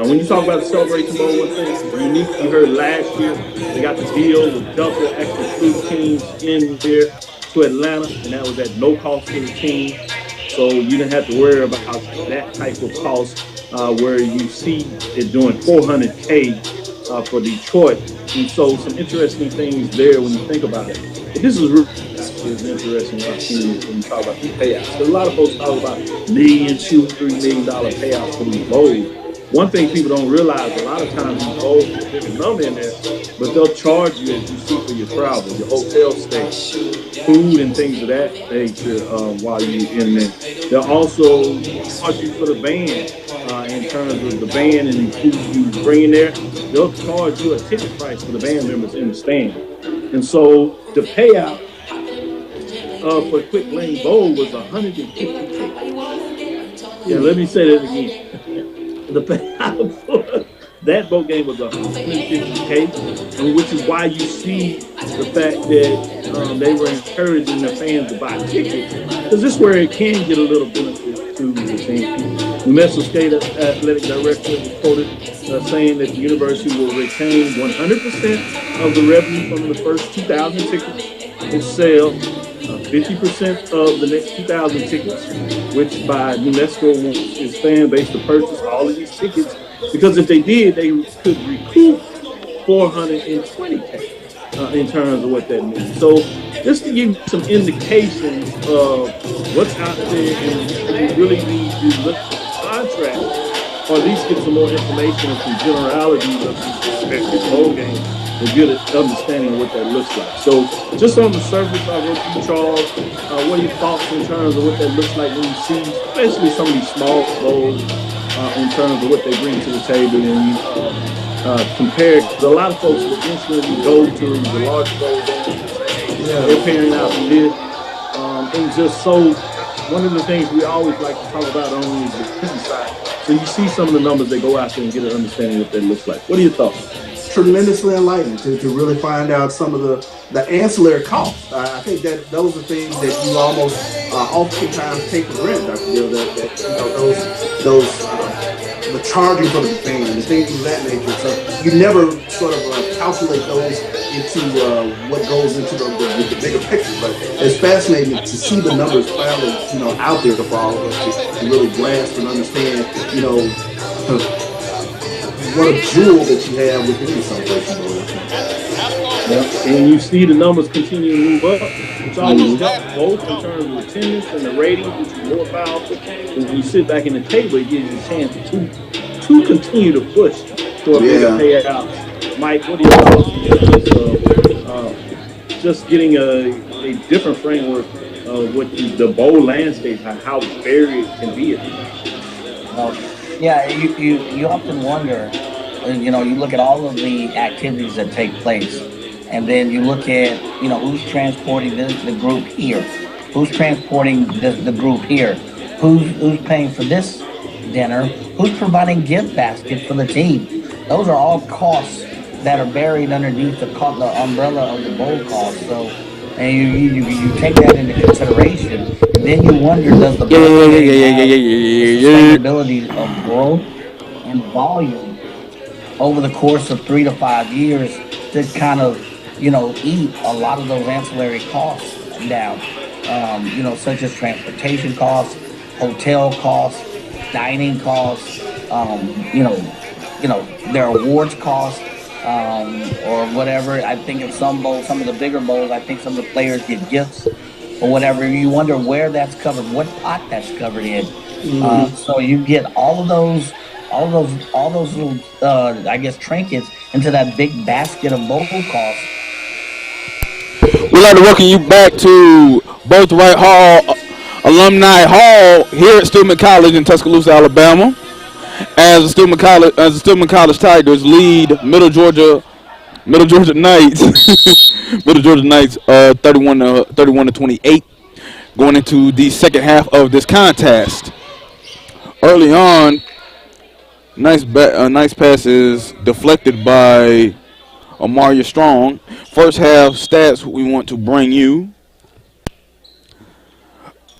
When you talk about the Celebration Bowl, one thing unique you heard last year, they got the deal with double extra 2 teams in there to Atlanta, and that was at no cost to the team. So you didn't have to worry about that type of cost where you see it doing $400K for Detroit. And so some interesting things there when you think about it. But this is really interesting when you talk about the payouts. So a lot of folks talk about $1 million, $2, $3 million payouts for these bowls. one thing people don't realize, a lot of times these bowls put a bigger number in there, but they'll charge you as you see for your travel, your hotel stay, food and things of that nature while you're in there. They'll also charge you for the band in terms of the band and the food you bring in there. They'll charge you a ticket price for the band members in the stand. And so the payout for Quick Lane Bowl was 150K. Yeah, let me say that again. The payout for that bowl game was 150K, which is why you see the fact that they were encouraging the fans to buy tickets, because this is where it can get a little benefit to the team. New Mexico State Athletic Director was quoted saying that the university will retain 100% of the revenue from the first 2,000 tickets it sells, 50% of the next 2,000 tickets, which by New Mexico wants its fan base to purchase all of these tickets, because if they did, they could recoup 420K in terms of what that means. So just to give you some indications of what's out there, and we really need to look at the contract, or at least get some more information and some generalities of these respective bowl games to get an understanding of what that looks like. So just on the surface, I wrote to you, Charles, what are your thoughts in terms of what that looks like when you see, especially some of these small bowls, in terms of what they bring to the table, and compare, because a lot of folks will instantly go to the large bowl games and say, hey, they're paying out for this. And just so, one of the things we always like to talk about on is the business side. So you see some of the numbers that go out there and get an understanding of what that looks like. What are your thoughts? Tremendously enlightening to really find out some of the ancillary costs. I think that those are things that you almost oftentimes take for granted, Dr. Gill, that the charging for the band and things of that nature. So you never sort of calculate those into what goes into the bigger picture. But it's fascinating to see the numbers finally, out there for all of us to really grasp and understand, what a jewel that you have within your celebration. And you see the numbers continue to move up, which always helps both in terms of attendance and the ratings, which is more powerful. And when you sit back in the table, it gives you a chance to continue to push for a bigger payout. Mike, what are your thoughts on just getting a different framework of what the bowl landscape, how varied it can be? Yeah, you often wonder, you look at all of the activities that take place, and then you look at, who's transporting the group here, who's transporting the group here, who's paying for this dinner, who's providing gift basket for the team. Those are all costs that are buried underneath the umbrella of the bowl cost. So, and you take that into consideration, and then you wonder, does the sustainability of growth and volume over the course of 3 to 5 years to kind of, eat a lot of those ancillary costs down, such as transportation costs, hotel costs, dining costs, their awards costs, or whatever. I think in some bowls, some of the bigger bowls, I think some of the players get gifts or whatever. You wonder where that's covered, what pot that's covered in. So you get all those little, I guess, trinkets into that big basket of bowl costs. We'd like to welcome you back to Birthright Hall, Alumni Hall here at Stillman College in Tuscaloosa, Alabama, as the Stillman College Tigers lead Middle Georgia Knights, 31 to 28, going into the second half of this contest. Early on, nice passes deflected by Amaria Strong. First half stats we want to bring you.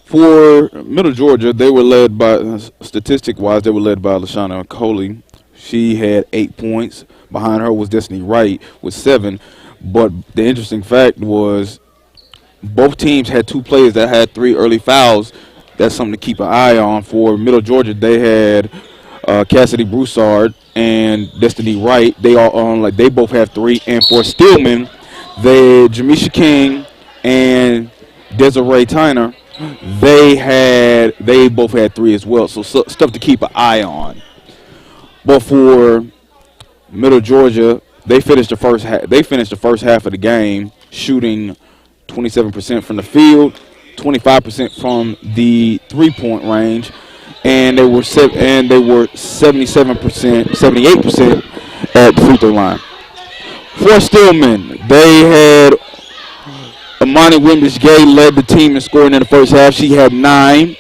For Middle Georgia, they were led by, statistic-wise, they were led by LaShawna Coley. She had 8 points. Behind her was Destiny Wright with 7. But the interesting fact was both teams had 2 players that had 3 early fouls. That's something to keep an eye on. For Middle Georgia, they had Cassidy Broussard and Destiny Wright. They both have 3. And for Stillman, they Jamisha King and Desiree Tyner. They both had 3 as well. So stuff to keep an eye on. But for Middle Georgia, they finished the first half of the game shooting 27% from the field, 25% from the 3-point range, and they were 78% at the free throw line. For Stillman, they had Amani Wimbish-Gay led the team in scoring in the first half. She had 9.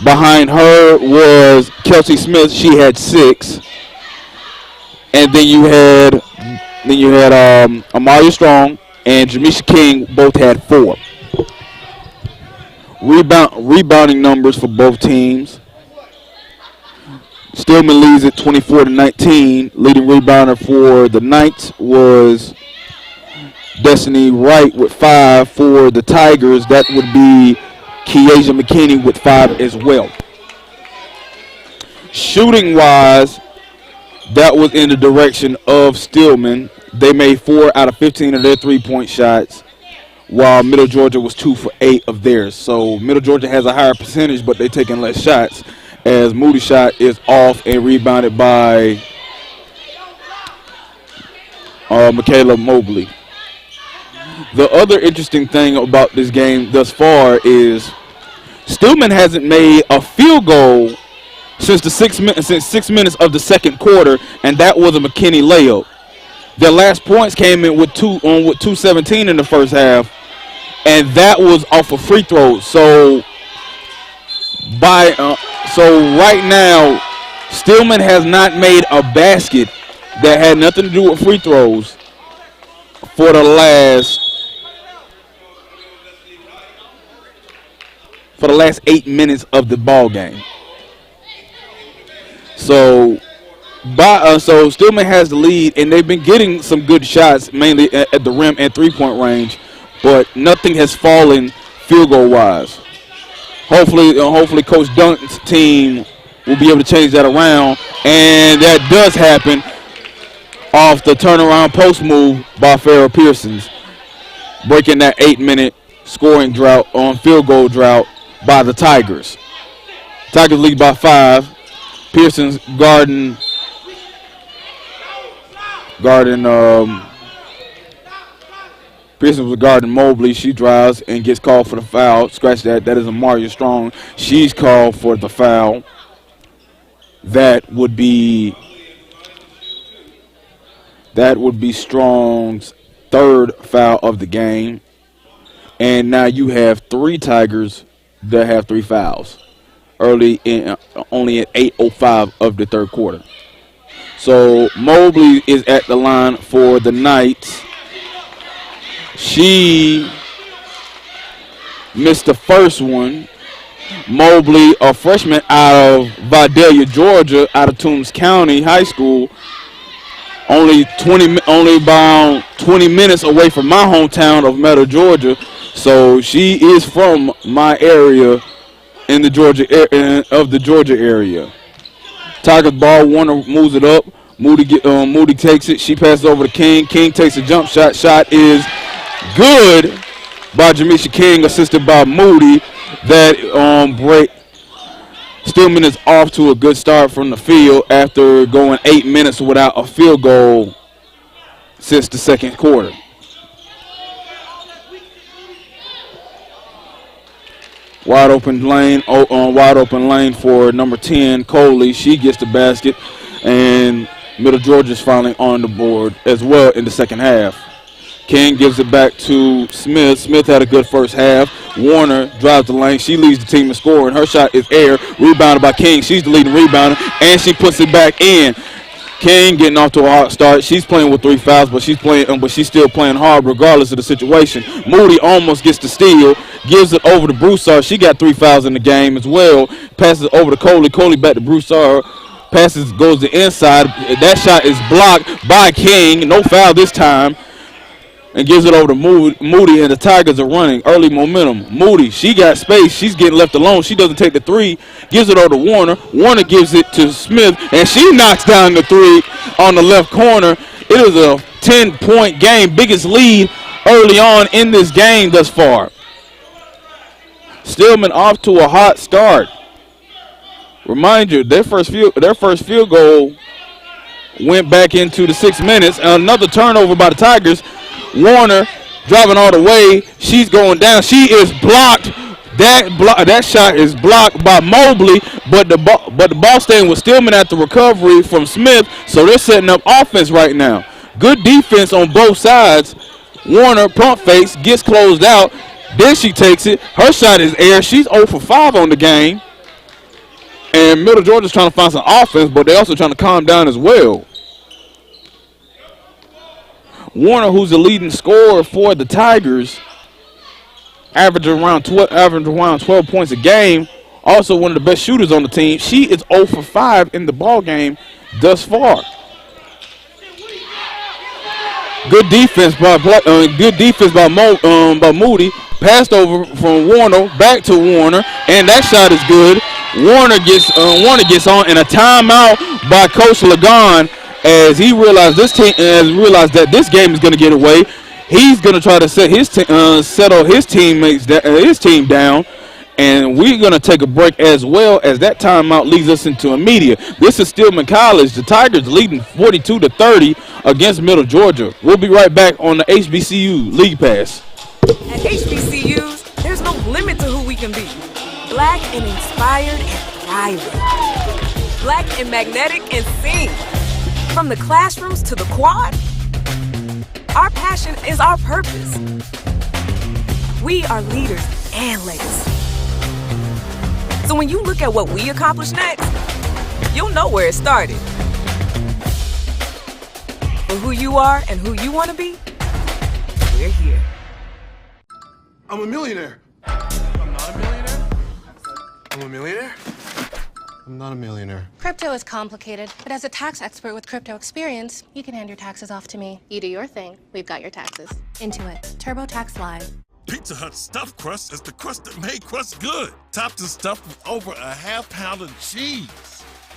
Behind her was Kelsey Smith. She had 6. And then you had Amaria Strong and Jamisha King both had 4. Rebounding numbers for both teams. Stillman leads at 24-19. Leading rebounder for the Knights was Destiny Wright with 5. For the Tigers, that would be Kiesha McKinney with 5 as well. Shooting-wise, that was in the direction of Stillman. They made 4 out of 15 of their 3-point shots, while Middle Georgia was 2 for 8 of theirs. So Middle Georgia has a higher percentage, but they're taking less shots, as Moody's shot is off and rebounded by Michaela Mobley. The other interesting thing about this game thus far is Stillman hasn't made a field goal since 6 minutes of the second quarter, and that was a McKinney layup. Their last points came in with 2:17 in the first half, and that was off of free throws. So right now, Stillman has not made a basket that had nothing to do with free throws for the last 8 minutes of the ball game. So Stillman has the lead, and they've been getting some good shots, mainly at the rim and 3-point range, but nothing has fallen field goal wise. Hopefully Coach Duncan's team will be able to change that around, and that does happen off the turnaround post move by Farrah Pearsons, breaking that 8-minute scoring drought on field goal drought by the Tigers. Tigers lead by 5. Pearsons Pearsons was guarding Mobley. She drives and gets called for the foul. Scratch that. That is Amaria Strong. She's called for the foul. That would be Strong's 3rd foul of the game. And now you have 3 Tigers that have 3 fouls only at 8:05 of the third quarter. So Mobley is at the line for the Knights. She missed the first one. Mobley, a freshman out of Vidalia, Georgia, out of Toombs County High School, only about 20 minutes away from my hometown of Meadow, Georgia. So she is from my area in the Georgia area. Tigers ball. Warner moves it up. Moody takes it. She passes over to King. King takes a jump shot. Shot is good by Jamisha King, assisted by Moody. That break. Stillman is off to a good start from the field after going 8 minutes without a field goal since the second quarter. Wide open lane for number 10, Coley. She gets the basket, and Middle Georgia's finally on the board as well in the second half. King gives it back to Smith. Smith had a good first half. Warner drives the lane. She leads the team in scoring. Her shot is air. Rebounded by King. She's the leading rebounder, and she puts it back in. King getting off to a hot start. She's playing with 3 fouls, but she's still playing hard regardless of the situation. Moody almost gets the steal. Gives it over to Broussard. She got 3 fouls in the game as well. Passes it over to Coley. Coley back to Broussard. Passes, goes to inside. That shot is blocked by King. No foul this time. And gives it over to Moody, and the Tigers are running early momentum. Moody, she got space. She's getting left alone. She doesn't take the 3. Gives it over to Warner. Warner gives it to Smith, and she knocks down the 3 on the left corner. It is a 10-point game. Biggest lead early on in this game thus far. Stillman off to a hot start. Remind you, their first field goal went back into the 6 minutes. Another turnover by the Tigers. Warner driving all the way. She's going down. She is blocked. That shot is blocked by Mobley, but the ball staying with Stillman at the recovery from Smith. So they're setting up offense right now. Good defense on both sides. Warner pump fakes, gets closed out. Then she takes it. Her shot is air. She's 0 for 5 on the game. And Middle Georgia's trying to find some offense, but they're also trying to calm down as well. Warner, who's the leading scorer for the Tigers, averaging around 12 points a game, also one of the best shooters on the team. She is 0 for 5 in the ball game thus far. Good defense by Moody. Passed over from Warner back to Warner, and that shot is good. Warner gets on, and a timeout by Coach Lagon as he realized that this game is going to get away. He's going to try to settle his team down, and we're going to take a break as well as that timeout leads us into a media. This is Stillman College. The Tigers leading 42-30 against Middle Georgia. We'll be right back on the HBCU League Pass. At HBCUs, there's no limit to who we can be. Black and inspired and thriving. Black and magnetic and sing. From the classrooms to the quad, our passion is our purpose. We are leaders and legacy. So when you look at what we accomplish next, you'll know where it started. For who you are and who you want to be, we're here. I'm a millionaire. I'm not a millionaire. I'm a millionaire. I'm not a millionaire. Crypto is complicated, but as a tax expert with crypto experience, you can hand your taxes off to me. You do your thing, we've got your taxes. Intuit, TurboTax Live. Pizza Hut's stuffed crust is the crust that made crust good. Topped and stuffed with over a half pound of cheese.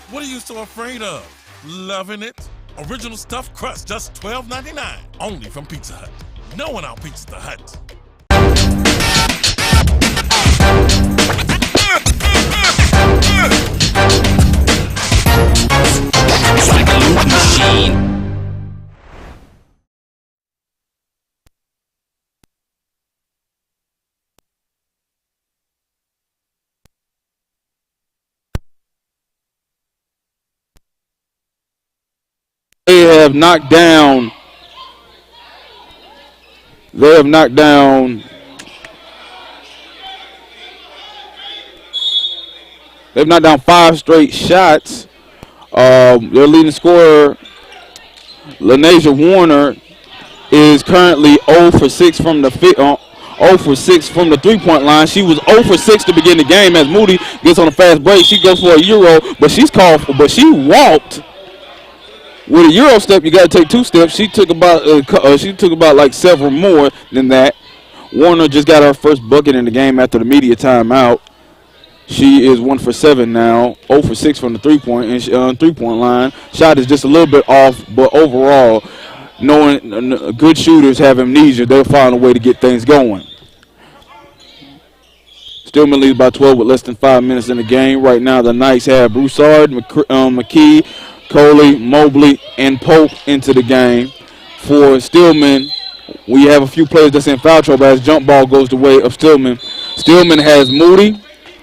What are you so afraid of? Loving it? Original stuffed crust, just $12.99. Only from Pizza Hut. No one out-pizzas the Hut. It's like a loop machine. They have knocked down. They've knocked down 5 straight shots. Their leading scorer, Lanasia Warner, is currently 0 for 6 from the 0 for 6 from the three-point line. She was 0 for 6 to begin the game. As Moody gets on a fast break, she goes for a euro, but she walked. With a euro step, you got to take 2 steps. She took about like several more than that. Warner just got her first bucket in the game after the media timeout. She is 1 for 7 now, 0 for 6 from the three-point line. Shot is just a little bit off, but overall, knowing good shooters have amnesia, they'll find a way to get things going. Stillman leads by 12 with less than 5 minutes in the game. Right now, the Knights have Broussard, McKee, Coley, Mobley, and Pope into the game. For Stillman, we have a few players that's in foul trouble as jump ball goes the way of Stillman. Stillman has Moody,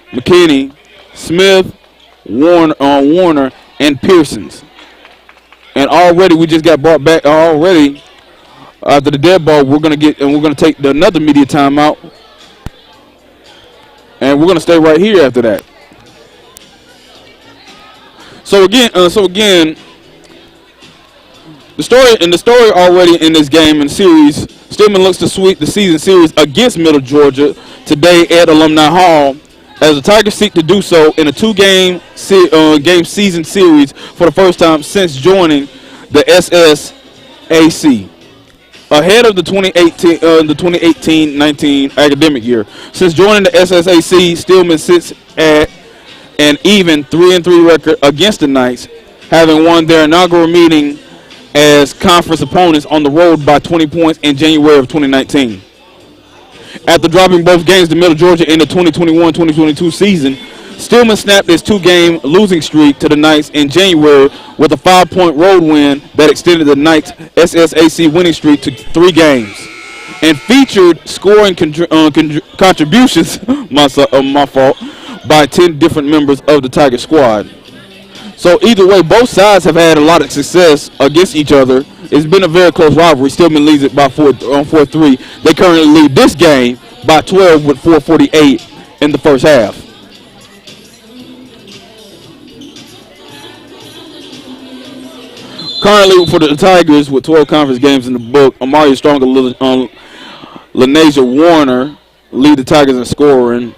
McKinney, Smith, Warner, and Pearsons. And already we just got brought back already after the dead ball. We're gonna take another media timeout, and we're gonna stay right here after that. So again, the story already in this game and series. Stillman looks to sweep the season series against Middle Georgia today at Alumni Hall, as the Tigers seek to do so in a 2-game game season series for the first time since joining the SSAC, ahead of the 2018-19 academic year. Since joining the SSAC, Stillman sits at an even 3-3 record against the Knights, having won their inaugural meeting as conference opponents on the road by 20 points in January of 2019. After dropping both games to Middle Georgia in the 2021-2022 season, Stillman snapped his 2-game losing streak to the Knights in January with a 5-point road win that extended the Knights' SSAC winning streak to 3 games, and featured scoring contributions, my fault, by 10 different members of the Tiger squad. So either way, both sides have had a lot of success against each other. It's been a very close rivalry. Stillman leads it by 4-3. They currently lead this game by 12 with 4:48 in the first half. Currently for the Tigers with 12 conference games in the book, Amari Strong and Lanasia Warner lead the Tigers in scoring.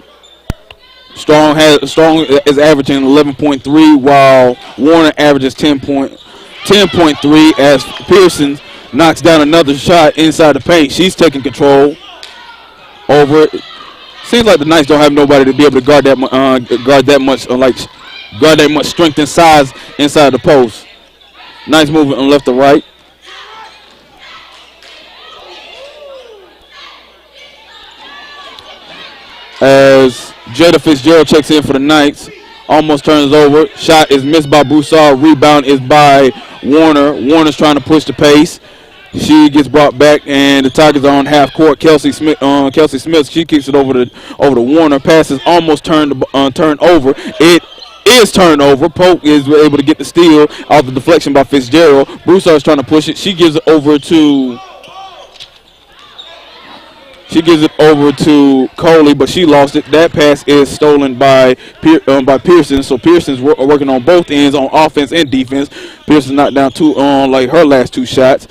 Strong is averaging 11.3, while Warner averages 10.3 as Pearson knocks down another shot inside the paint. She's taking control over it. Seems like the Knights don't have nobody to be able to guard that much strength and size inside the post. Nice movement on left to right. As Jada Fitzgerald checks in for the Knights, almost turns over. Shot is missed by Broussard. Rebound is by Warner. Warner's trying to push the pace. She gets brought back, and the Tigers are on half court. Kelsey Smith, she keeps it over to Warner. Pass is almost turned over. It is turned over. Polk is able to get the steal off the deflection by Fitzgerald. Broussard's trying to push it. She gives it over to Coley, but she lost it. That pass is stolen by Pearson. So Pearson's working on both ends, on offense and defense. Pearson knocked down her last 2 shots.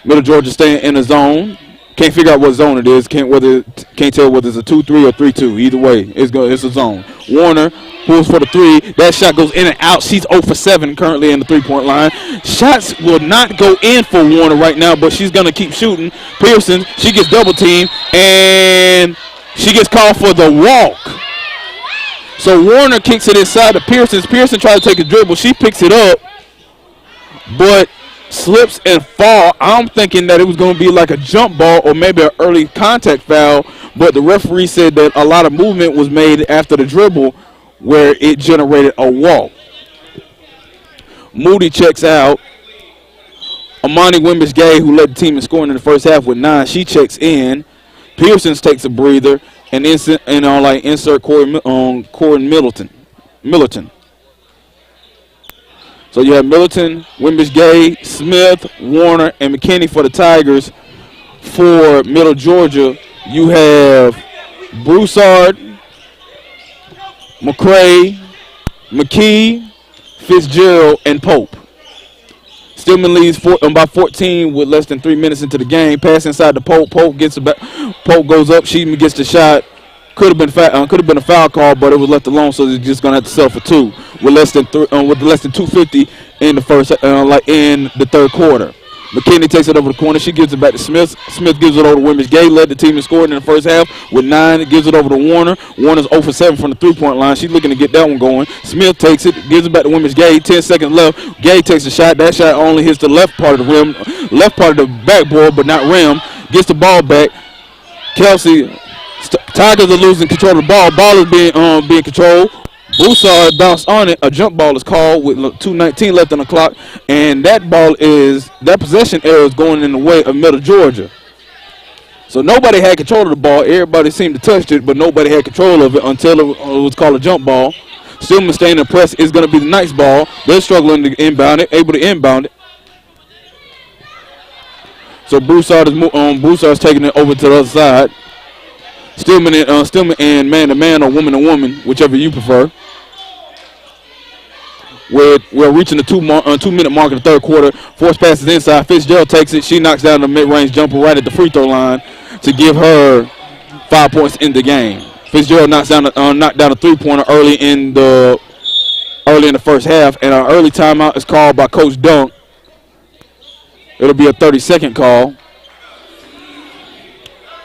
Middle Georgia staying in the zone. Can't figure out what zone it is. Can't tell whether it's a 2-3 or 3-2. Either way, it's a zone. Warner pulls for the 3. That shot goes in and out. She's 0 for 7 currently in the 3-point line. Shots will not go in for Warner right now, but she's going to keep shooting. Pearson, she gets double teamed, and she gets called for the walk. So Warner kicks it inside to Pearson. Pearson tries to take a dribble. She picks it up, but slips and fall. I'm thinking that it was going to be like a jump ball or maybe an early contact foul, but the referee said that a lot of movement was made after the dribble where it generated a walk. Moody checks out. Amani Wimbish-Gay, who led the team in scoring in the first half with 9, she checks in. Pearson takes a breather and insert Corey Middleton. So you have Middleton, Wimbish-Gay, Smith, Warner, and McKinney for the Tigers. For Middle Georgia, you have Broussard, McCray, McKee, Fitzgerald, and Pope. Stillman leads by 14 with less than 3 minutes into the game. Pass inside to Pope. Pope goes up. She gets the shot. Could have been a foul call, but it was left alone, so they're just gonna have to settle for 2 with less than 2:50 in the first in the third quarter. McKinney takes it over the corner. She gives it back to Smith. Smith gives it over to Wimbish-Gay. Led the team in scoring in the first half with 9. Gives it over to Warner. Warner's 0 for 7 from the 3-point line. She's looking to get that one going. Smith takes it, gives it back to Wimbish-Gay. 10 seconds left. Gay takes a shot. That shot only hits the left part of the rim, left part of the backboard, but not rim. Gets the ball back. Kelsey. Tigers are losing control of the ball. Ball is being controlled. Broussard bounced on it. A jump ball is called with 2:19 left on the clock, and that possession error is going in the way of Middle Georgia. So nobody had control of the ball. Everybody seemed to touch it, but nobody had control of it until it was called a jump ball. Stillman staying in press is going to be the Knights' ball. They're struggling to inbound it, able to inbound it. So Broussard's taking it over to the other side. Stillman and man-to-man or woman-to-woman, whichever you prefer. We're reaching the 2-minute mark in the third quarter. Force passes inside. Fitzgerald takes it. She knocks down the mid-range jumper right at the free throw line to give her 5 points in the game. Fitzgerald knocked down a 3-pointer early in the first half, and our early timeout is called by Coach Dunk. It'll be a 30-second call.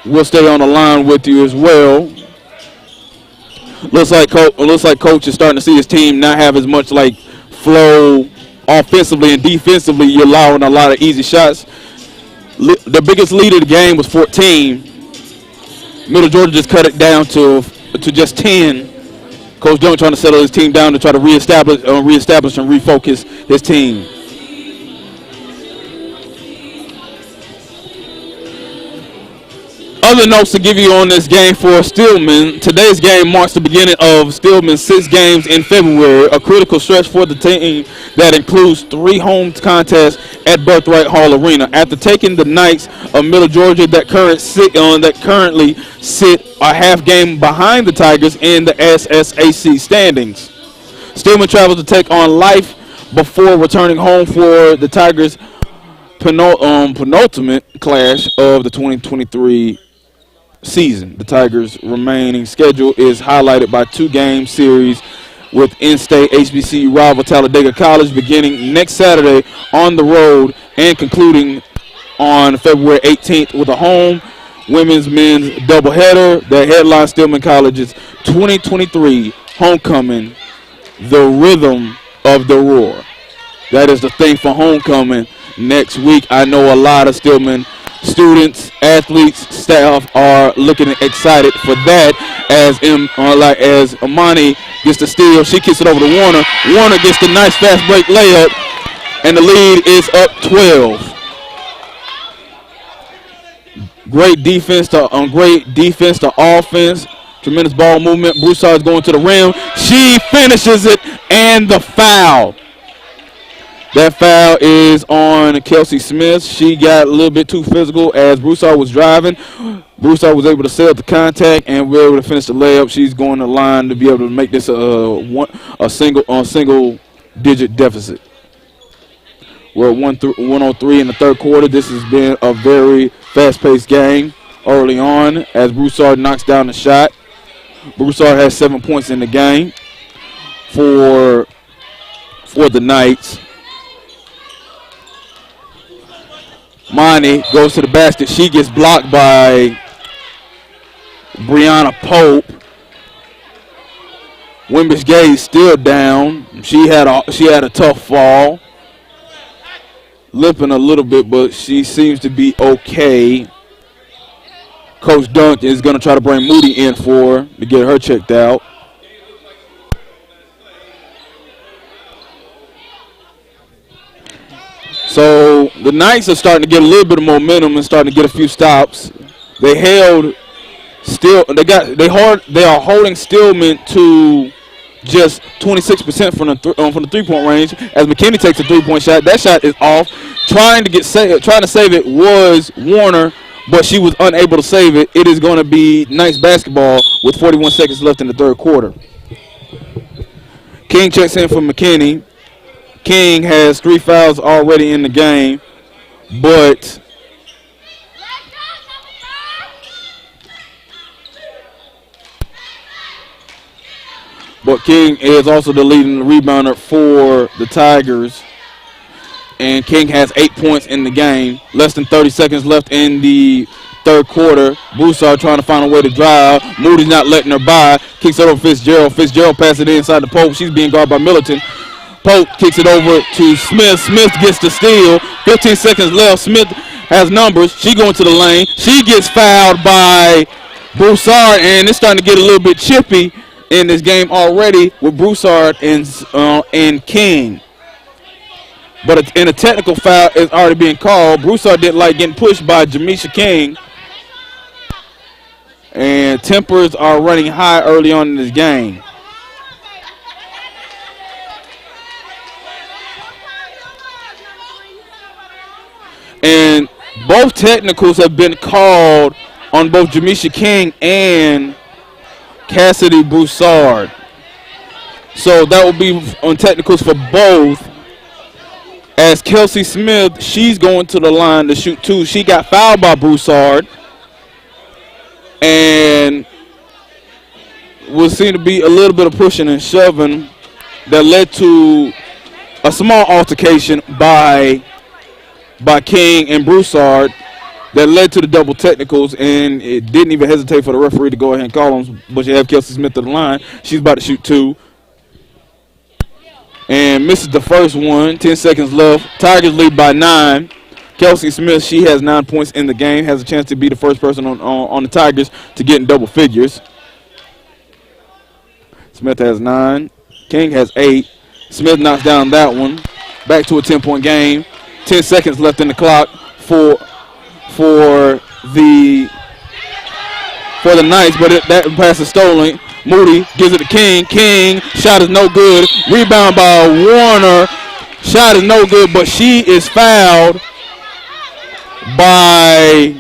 We'll stay on the line with you as well. Looks like Coach is starting to see his team not have as much flow offensively and defensively. You're allowing a lot of easy shots. The biggest lead of the game was 14. Middle Georgia just cut it down to just 10. Coach Dunk trying to settle his team down to try to reestablish and refocus his team. Other notes to give you on this game for Stillman. Today's game marks the beginning of Stillman's 6 games in February, a critical stretch for the team that includes 3 home contests at Birthright Hall Arena. After taking the Knights of Middle Georgia that currently sit a half game behind the Tigers in the SSAC standings, Stillman travels to take on Life before returning home for the Tigers' penultimate clash of the 2023 season. The Tigers' remaining schedule is highlighted by 2-game series with in-state HBCU rival Talladega College beginning next Saturday on the road and concluding on February 18th with a home men's doubleheader that headlines Stillman College's 2023 homecoming, the Rhythm of the Roar. That is the thing for homecoming next week. I know a lot of Stillman students, athletes, staff are looking excited for that as Amani gets the steal. She kicks it over to Warner. Warner gets the nice fast break layup, and the lead is up 12. Great defense to offense. Tremendous ball movement. Broussard is going to the rim. She finishes it, and the foul. That foul is on Kelsey Smith. She got a little bit too physical as Broussard was driving. Broussard was able to set up the contact and we're able to finish the layup. She's going to the line to be able to make this a single-digit deficit. We're at 103 in the third quarter. This has been a very fast-paced game early on as Broussard knocks down the shot. Broussard has 7 points in the game for the Knights. Monty goes to the basket. She gets blocked by Brianna Pope. Wimbish Gay still down. She had a tough fall. Limping a little bit, but she seems to be okay. Coach Dunk is going to try to bring Moody in for her to get her checked out. So the Knights are starting to get a little bit of momentum and starting to get a few stops. They held still. They are holding Stillman to just 26% from the three-point range. As McKinney takes a three-point shot, that shot is off. Trying to save it was Warner, but she was unable to save it. It is going to be Knights basketball with 41 seconds left in the third quarter. King checks in for McKinney. King has 3 fouls already in the game, but King is also the leading rebounder for the Tigers, and King has 8 points in the game. Less than 30 seconds left in the third quarter. Broussard trying to find a way to drive. Moody's not letting her by. Kicks it over Fitzgerald. Fitzgerald passes it inside the Pope. She's being guarded by Militant. Pope kicks it over to Smith. Smith gets the steal. 15 seconds left. Smith has numbers. She going to the lane. She gets fouled by Broussard, and it's starting to get a little bit chippy in this game already with Broussard and King. But a technical foul is already being called. Broussard didn't like getting pushed by Jamisha King. And tempers are running high early on in this game. And both technicals have been called on both Jamisha King and Cassidy Broussard. So that will be on technicals for both. As Kelsey Smith, she's going to the line to shoot 2. She got fouled by Broussard. And will seem to be a little bit of pushing and shoving that led to a small altercation by King and Broussard that led to the double technicals, and it didn't even hesitate for the referee to go ahead and call them. But you have Kelsey Smith to the line. She's about to shoot 2. And misses the first one. 10 seconds left. Tigers lead by 9. Kelsey Smith, she has 9 points in the game. Has a chance to be the first person on the Tigers to get in double figures. Smith has 9. King has 8. Smith knocks down that one. Back to a 10-point game. 10 seconds left in the clock for the Knights, but that pass is stolen. Moody gives it to King. King, shot is no good. Rebound by Warner. Shot is no good, but she is fouled by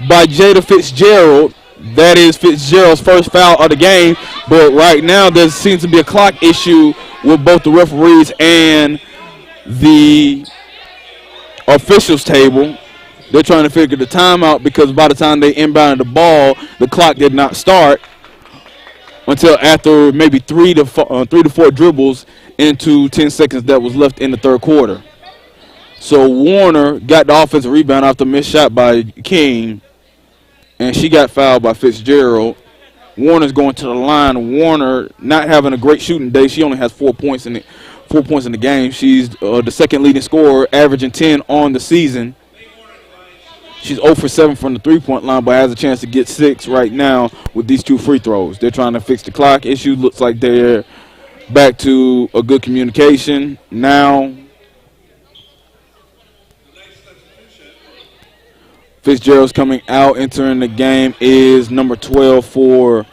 Jada Fitzgerald. That is Fitzgerald's first foul of the game, but right now there seems to be a clock issue with both the referees and the officials table. They're trying to figure the timeout because by the time they inbounded the ball, the clock did not start until after maybe 3 to 4 dribbles into 10 seconds that was left in the third quarter. So Warner got the offensive rebound after a missed shot by King, and she got fouled by Fitzgerald. Warner's going to the line. Warner not having a great shooting day. She only has 4 points in the game. She's the second leading scorer, averaging 10 on the season. She's 0 for 7 from the three-point line, but has a chance to get 6 right now with these 2 free throws. They're trying to fix the clock issue. Looks like they're back to a good communication now. Fitzgerald's coming out. Entering the game is number 12 for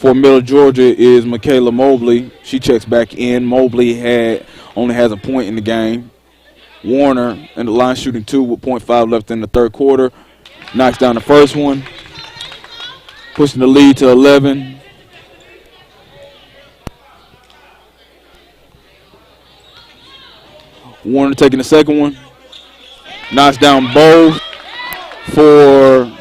Middle Georgia is Michaela Mobley. She checks back in. Mobley only has a point in the game. Warner in the line shooting 2 with 0.5 left in the third quarter. Knocks down the first one. Pushing the lead to 11. Warner taking the second one. Knocks down both for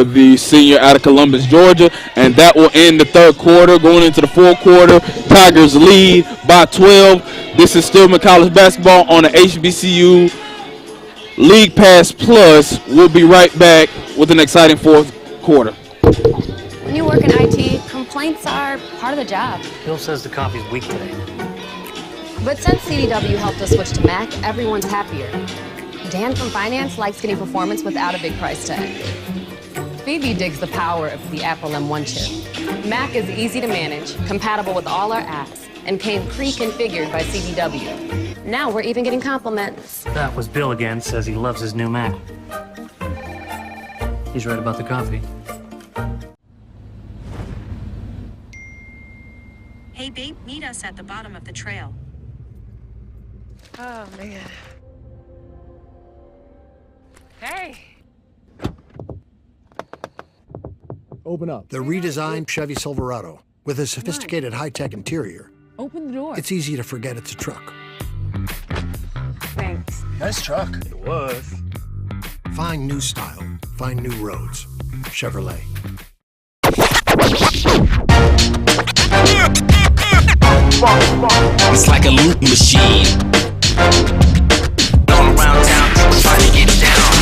the senior out of Columbus, Georgia, and that will end the third quarter. Going into the fourth quarter, Tigers lead by 12. This is Stillman College basketball on the HBCU League Pass Plus. We'll be right back with an exciting fourth quarter. When you work in IT, complaints are part of the job. Bill says the coffee's weak today. But since CDW helped us switch to Mac, everyone's happier. Dan from finance likes getting performance without a big price tag. Phoebe digs the power of the Apple M1 chip. Mac is easy to manage, compatible with all our apps, and came pre-configured by CDW. Now we're even getting compliments. That was Bill again, says he loves his new Mac. He's right about the coffee. Hey, babe, meet us at the bottom of the trail. Oh, man. Hey. Open up. The redesigned Chevy Silverado. With a sophisticated high-tech interior, Open the door. it's easy to forget it's a truck. Thanks. Nice truck. It was. Find new style. Find new roads. Chevrolet. It's like a loot machine. All around town, people trying to get down.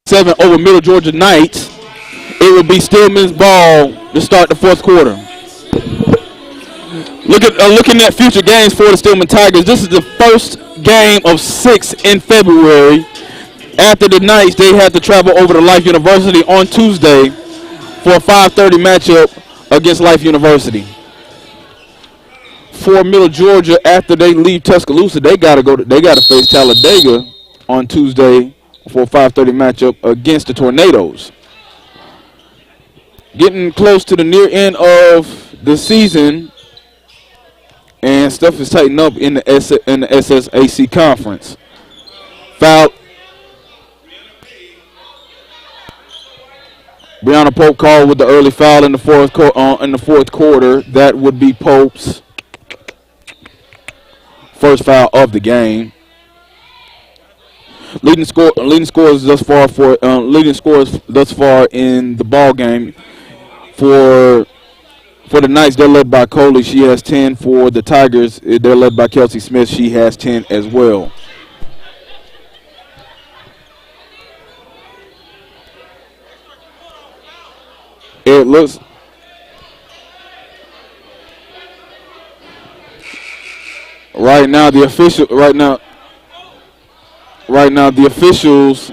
Seven over Middle Georgia Knights. It will be Stillman's ball to start the fourth quarter. Looking at future games for the Stillman Tigers, this is the first game of 6 in February. After the Knights, they have to travel over to Life University on Tuesday for a 5:30 matchup against Life University. For Middle Georgia, after they leave Tuscaloosa, they gotta face Talladega on Tuesday for a 5:30 matchup against the Tornadoes. Getting close to the near end of the season, and stuff is tightened up in the SSAC conference. Foul. Brianna Pope called with the early foul in the fourth quarter. That would be Pope's first foul of the game. Leading scores thus far in the ball game for the Knights, they're led by Coley. She has 10. For the Tigers, they're led by Kelsey Smith. She has 10 as well. It looks right now the official right now the officials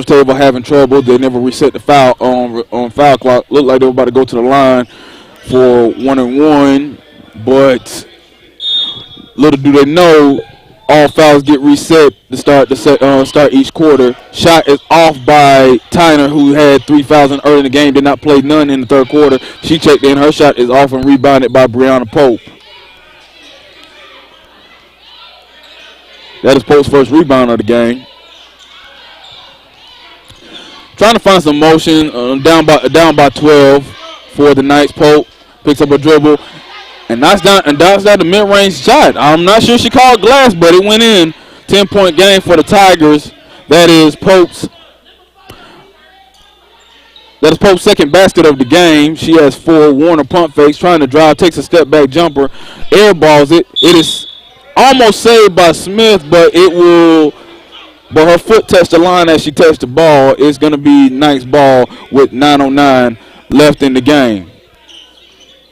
table having trouble. They never reset the foul on foul clock. Looked like they were about to go to the line for 1-1, but little do they know, all fouls get reset to start each quarter. Shot is off by Tyner, who had 3 fouls in early in the game, did not play none in the third quarter. She checked in. Her shot is off and rebounded by Brianna Pope. That is Pope's first rebound of the game. Trying to find some motion, down by 12 for the Knights. Pope picks up a dribble and knocks down the mid-range shot. I'm not sure she called glass, but it went in. 10-point game for the Tigers. That is Pope's second basket of the game. She has 4. Warner pump fakes, trying to drive, takes a step back jumper, airballs it. It is almost saved by Smith, but her foot touched the line as she touched the ball. It's going to be Knights ball with 9:09 left in the game.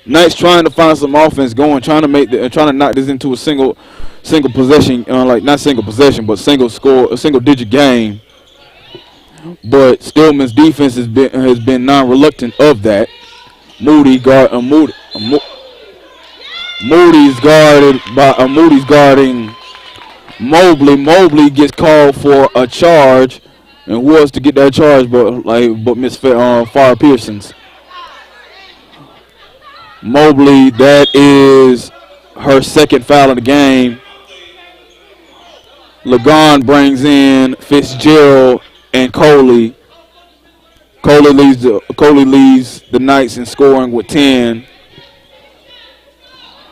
Knights trying to find some offense going, trying to knock this into a single possession, not single possession, but single score, a single digit game. But Stillman's defense has been non-reluctant of that. Moody's guarding Mobley. Mobley gets called for a charge, and was to get that charge, but Miss Farrah Pearson's. Mobley, that is her second foul of the game. Lagon brings in Fitzgerald and Coley. Coley leads the Knights in scoring with 10.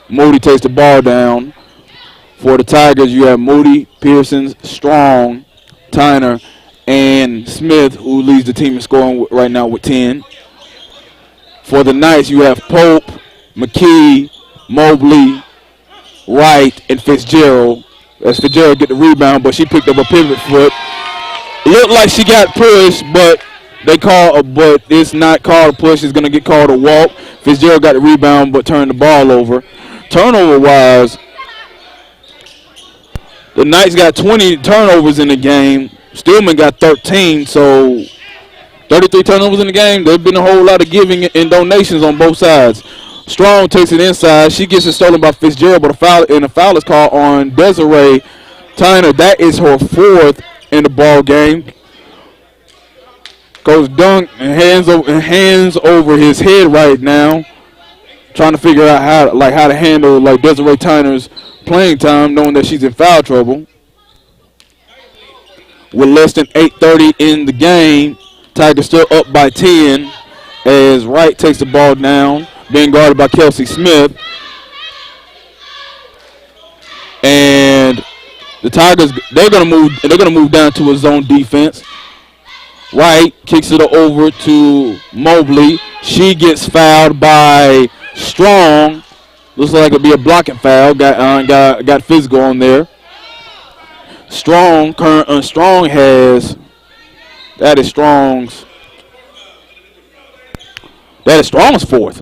Moody takes the ball down. For the Tigers, you have Moody, Pearson, Strong, Tyner, and Smith, who leads the team in scoring right now with 10. For the Knights, you have Pope, McKee, Mobley, Wright, and Fitzgerald. As Fitzgerald get the rebound, but she picked up a pivot foot. Looked like she got pushed, but but it's not called a push. It's going to get called a walk. Fitzgerald got the rebound, but turned the ball over. Turnover-wise, the Knights got 20 turnovers in the game. Stillman got 13, so 33 turnovers in the game. There's been a whole lot of giving and donations on both sides. Strong takes it inside. She gets it stolen by Fitzgerald, but a foul is called on Desiree Tyner. That is her 4th in the ball game. Goes dunk and hands over his head right now, trying to figure out how to handle Desiree Tyner's playing time, knowing that she's in foul trouble. With less than 8:30 in the game, Tigers still up by 10 as Wright takes the ball down, being guarded by Kelsey Smith. And the Tigers, they're gonna move down to a zone defense. Wright kicks it over to Mobley. She gets fouled by Strong. Looks like it'll be a blocking foul. Got physical on there. Strong has, that is Strong's 4th.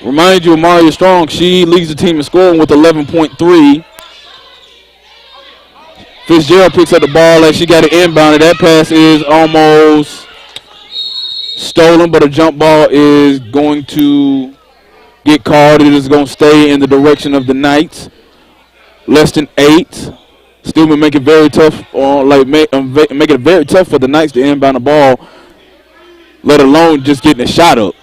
Remind you of Maria Strong. She leads the team in scoring with 11.3. Fitzgerald picks up the ball as she got it inbounded. That pass is almost stolen, but a jump ball is going to get called. It is going to stay in the direction of the Knights. Less than 8. Stillman make it very tough, make it very tough for the Knights to inbound the ball, let alone just getting a shot up.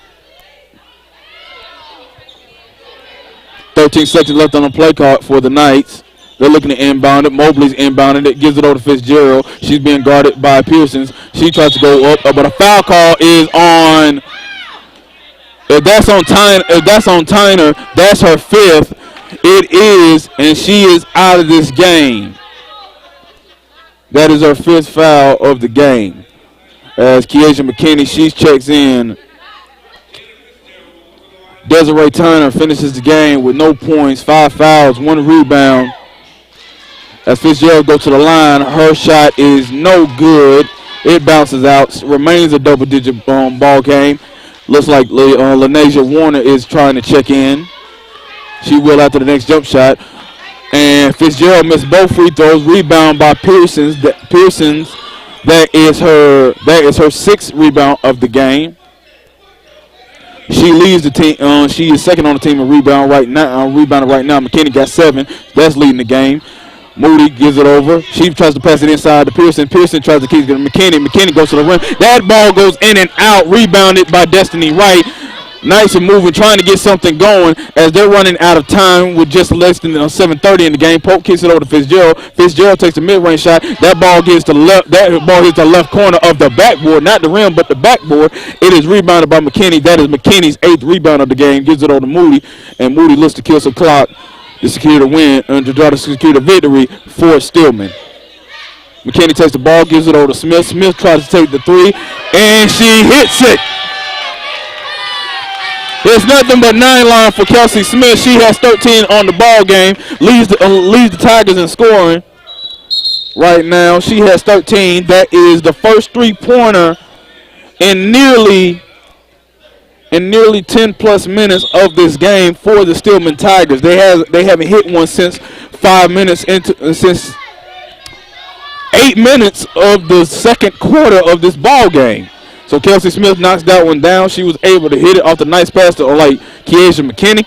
13 seconds left on the play clock for the Knights. They're looking to inbound it. Mobley's inbounding it, gives it over to Fitzgerald. She's being guarded by Pearson. She tries to go up, but a foul call is on. If that's on Tyner, that's her 5th. It is, and she is out of this game. That is her 5th foul of the game. As Keisha McKinney, she checks in. Desiree Tyner finishes the game with no points, 5 fouls, 1 rebound. As Fitzgerald goes to the line, her shot is no good. It bounces out. Remains a double-digit ball game. Looks like Lanasia Warner is trying to check in. She will after the next jump shot. And Fitzgerald missed both free throws. Rebound by Pearsons. That is her sixth rebound of the game. She leads the team. She is second on the team in rebounding right now. McKinney got 7. That's leading the game. Moody gives it over. She tries to pass it inside to Pearson. Pearson tries to keep it to McKinney. McKinney goes to the rim. That ball goes in and out. Rebounded by Destiny Wright. Nice and moving, trying to get something going as they're running out of time with just less than 7:30 in the game. Pope kicks it over to Fitzgerald. Fitzgerald takes a mid-range shot. That ball hits the left corner of the backboard, not the rim, but the backboard. It is rebounded by McKinney. That is McKinney's 8th rebound of the game. Gives it over to Moody, and Moody looks to kill some clock to secure the win and to try to secure the victory for Stillman. McKinney takes the ball, gives it over to Smith. Smith tries to take the 3, and she hits it. There's nothing but 9 line for Kelsey Smith. She has 13 on the ball game. Leads the Tigers in scoring right now. She has 13. That is the first 3-pointer in nearly 10 plus minutes of this game for the Stillman Tigers. They haven't hit one since 8 minutes of the second quarter of this ball game. So Kelsey Smith knocks that one down. She was able to hit it off the nice pass to Kiesha McKinney.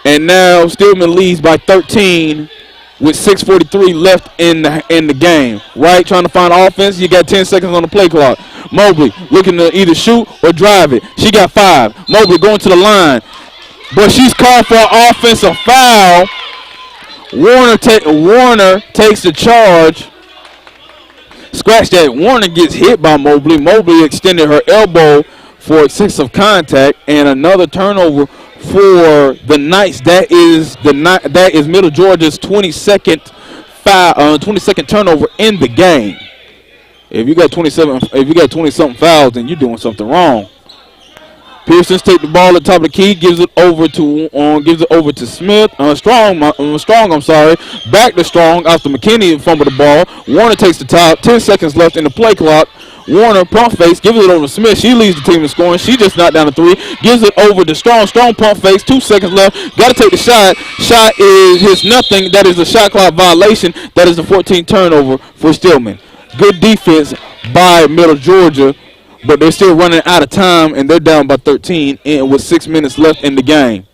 And now Stillman leads by 13 with 6:43 left in the game. Wright trying to find offense. You got 10 seconds on the play clock. Mobley looking to either shoot or drive it. She got 5. Mobley going to the line. But she's called for an offensive foul. Warner takes the charge. Scratch that. Warner gets hit by Mobley. Mobley extended her elbow for excessive contact, and another turnover for the Knights. That is Middle Georgia's 22nd turnover in the game. If you got 20-something fouls, then you're doing something wrong. Pearsons take the ball at the top of the key, gives it over to Smith. Strong. Back to Strong after McKinney fumbled the ball. Warner takes the top. 10 seconds left in the play clock. Warner pump face, gives it over to Smith. She leads the team in scoring. She just knocked down a 3. Gives it over to Strong. Strong pump face. 2 seconds left. Got to take the shot. Shot is nothing. That is a shot clock violation. That is the 14th turnover for Stillman. Good defense by Middle Georgia. But they're still running out of time, and they're down by 13 with 6 minutes left in the game.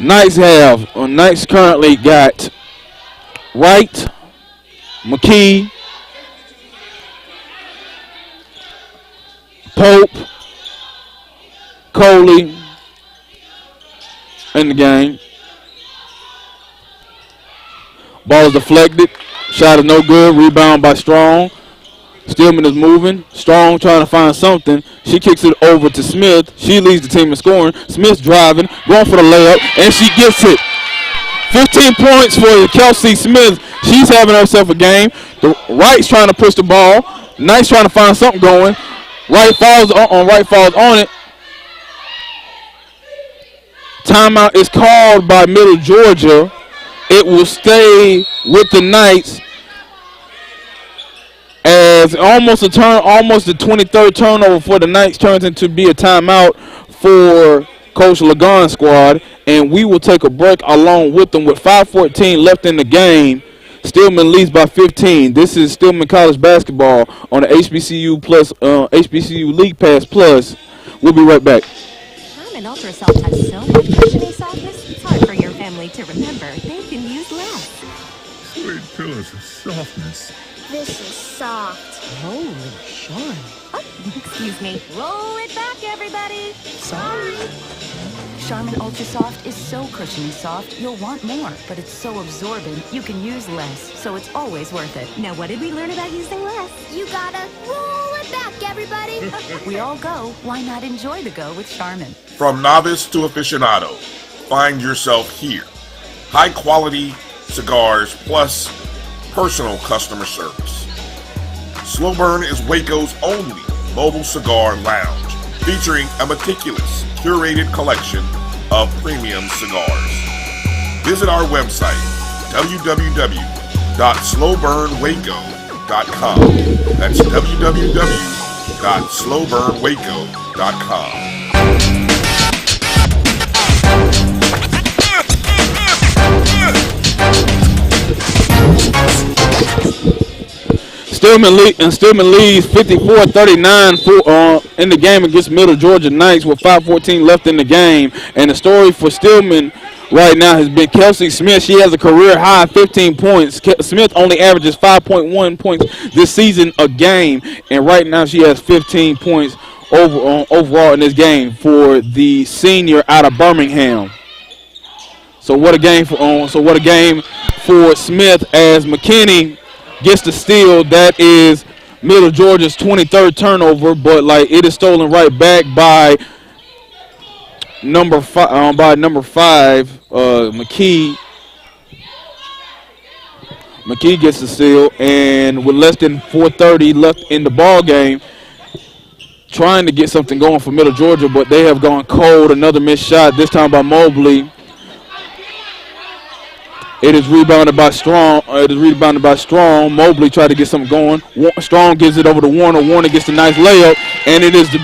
Knights currently got Wright, McKee, Pope, Coley in the game. Ball is deflected. Shot is no good. Rebound by Strong. Stillman is moving. Strong trying to find something. She kicks it over to Smith. She leads the team in scoring. Smith's driving, going for the layup, and she gets it. 15 points for Kelsey Smith. She's having herself a game. The Wright's trying to push the ball. Knight's trying to find something going. Wright falls on it. Timeout is called by Middle Georgia. It will stay with the Knights. As almost the 23rd turnover for the Knights turns into be a timeout for Coach Lagon's squad, and we will take a break along with them with 5:14 left in the game. Stillman leads by 15. This is Stillman College basketball on the HBCU League Pass Plus. We'll be right back. Charmin Ultra Soft has so much cushioning softness, it's hard for your family to remember. They can use less. Sweet pillows of softness. This is soft. Holy Charmin. Oh, excuse me. Roll it back, everybody. Sorry. Charmin Ultra Soft is so cushiony soft, you'll want more. But it's so absorbent, you can use less. So it's always worth it. Now, what did we learn about using less? You gotta roll it back, everybody. We all go. Why not enjoy the go with Charmin? From novice to aficionado, find yourself here. High quality cigars plus personal customer service. Slow Burn is Waco's only mobile cigar lounge, featuring a meticulous, curated collection of premium cigars. Visit our website, www.slowburn.com, www.slowburnwaco.com. That's www.slowburnwaco.com. Stillman leads 54-39 in the game against Middle Georgia Knights with 5:14 left in the game. And the story for Stillman right now has been Kelsey Smith. She has a career high 15 points. Smith only averages 5.1 points this season a game, and right now she has 15 points overall in this game for the senior out of Birmingham. So what a game for Smith as McKinney gets the steal. That is Middle Georgia's 23rd turnover, but it is stolen right back by number five. McKee gets the steal, and with less than 4:30 left in the ball game, trying to get something going for Middle Georgia, but they have gone cold. Another missed shot, this time by Mobley. It is rebounded by Strong. Mobley tried to get something going. Strong gives it over to Warner. Warner gets a nice layup, and it is the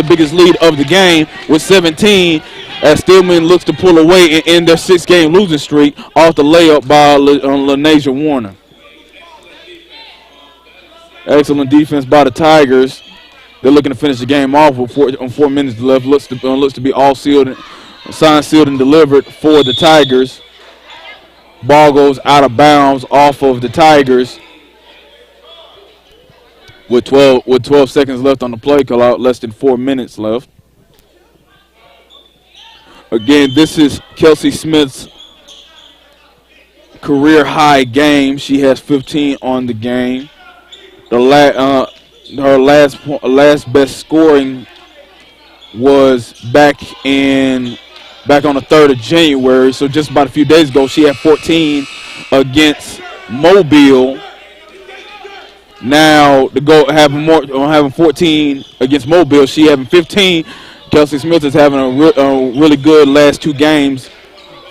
biggest lead of the game with 17. As Stillman looks to pull away and end their 6-game losing streak off the layup by LaNasia Warner. Excellent defense by the Tigers. They're looking to finish the game off with 4 minutes left. Looks to be all signed, sealed, and delivered for the Tigers. Ball goes out of bounds off of the Tigers with 12 seconds left on the play clock, less than 4 minutes left. Again, this is Kelsey Smith's career high game. She has 15 on the game. Her last best scoring was back on the 3rd of January, so just about a few days ago. She had 14 against Mobile. Now to go having 14 against Mobile, she having 15. Kelsey Smith is having a really good last 2 games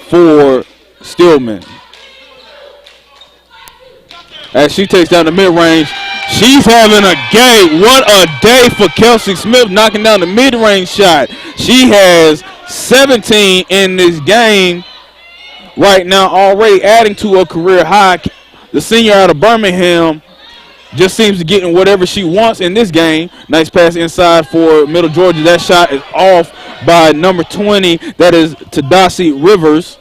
for Stillman. As she takes down the mid-range, she's having a game. What a day for Kelsey Smith, knocking down the mid-range shot. She has 17 in this game right now, already adding to her career high. The senior out of Birmingham just seems to get in whatever she wants in this game. Nice pass inside for Middle Georgia. That shot is off by number 20. That is Tadasi Rivers,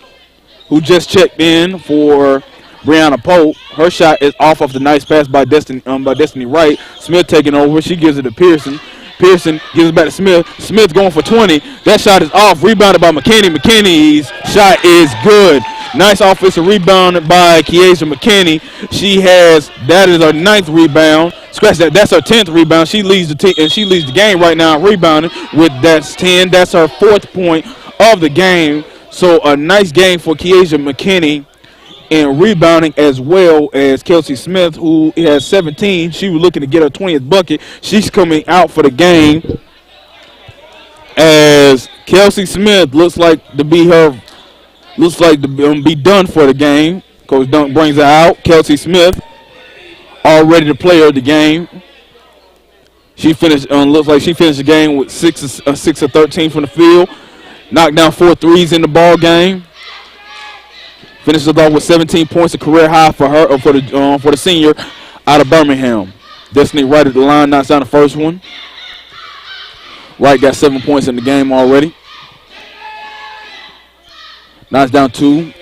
who just checked in for Brianna Pope. Her shot is off of the nice pass by Destiny Wright. Smith taking over. She gives it to Pearson. Pearson gives it back to Smith. Smith going for 20. That shot is off. Rebounded by McKinney. McKinney's shot is good. Nice offensive rebound by Kiesha McKinney. That is her 9th rebound. Scratch that. That's her 10th rebound. She leads the game right now rebounding with that's 10. That's her 4th point of the game. So a nice game for Kiesha McKinney in rebounding, as well as Kelsey Smith, who has 17. She was looking to get her 20th bucket. She's coming out for the game as Kelsey Smith looks like to be done for the game. Coach Dunk brings her out. Kelsey Smith already the player of the game. She finished. Looks like she finished the game with 6 of 13 from the field. Knocked down 4 threes in the ball game. Finishes off with 17 points, a career high for her, for the senior out of Birmingham. Destiny Wright at the line, knocks down the first one. Wright got 7 points in the game already. Knocks down 2.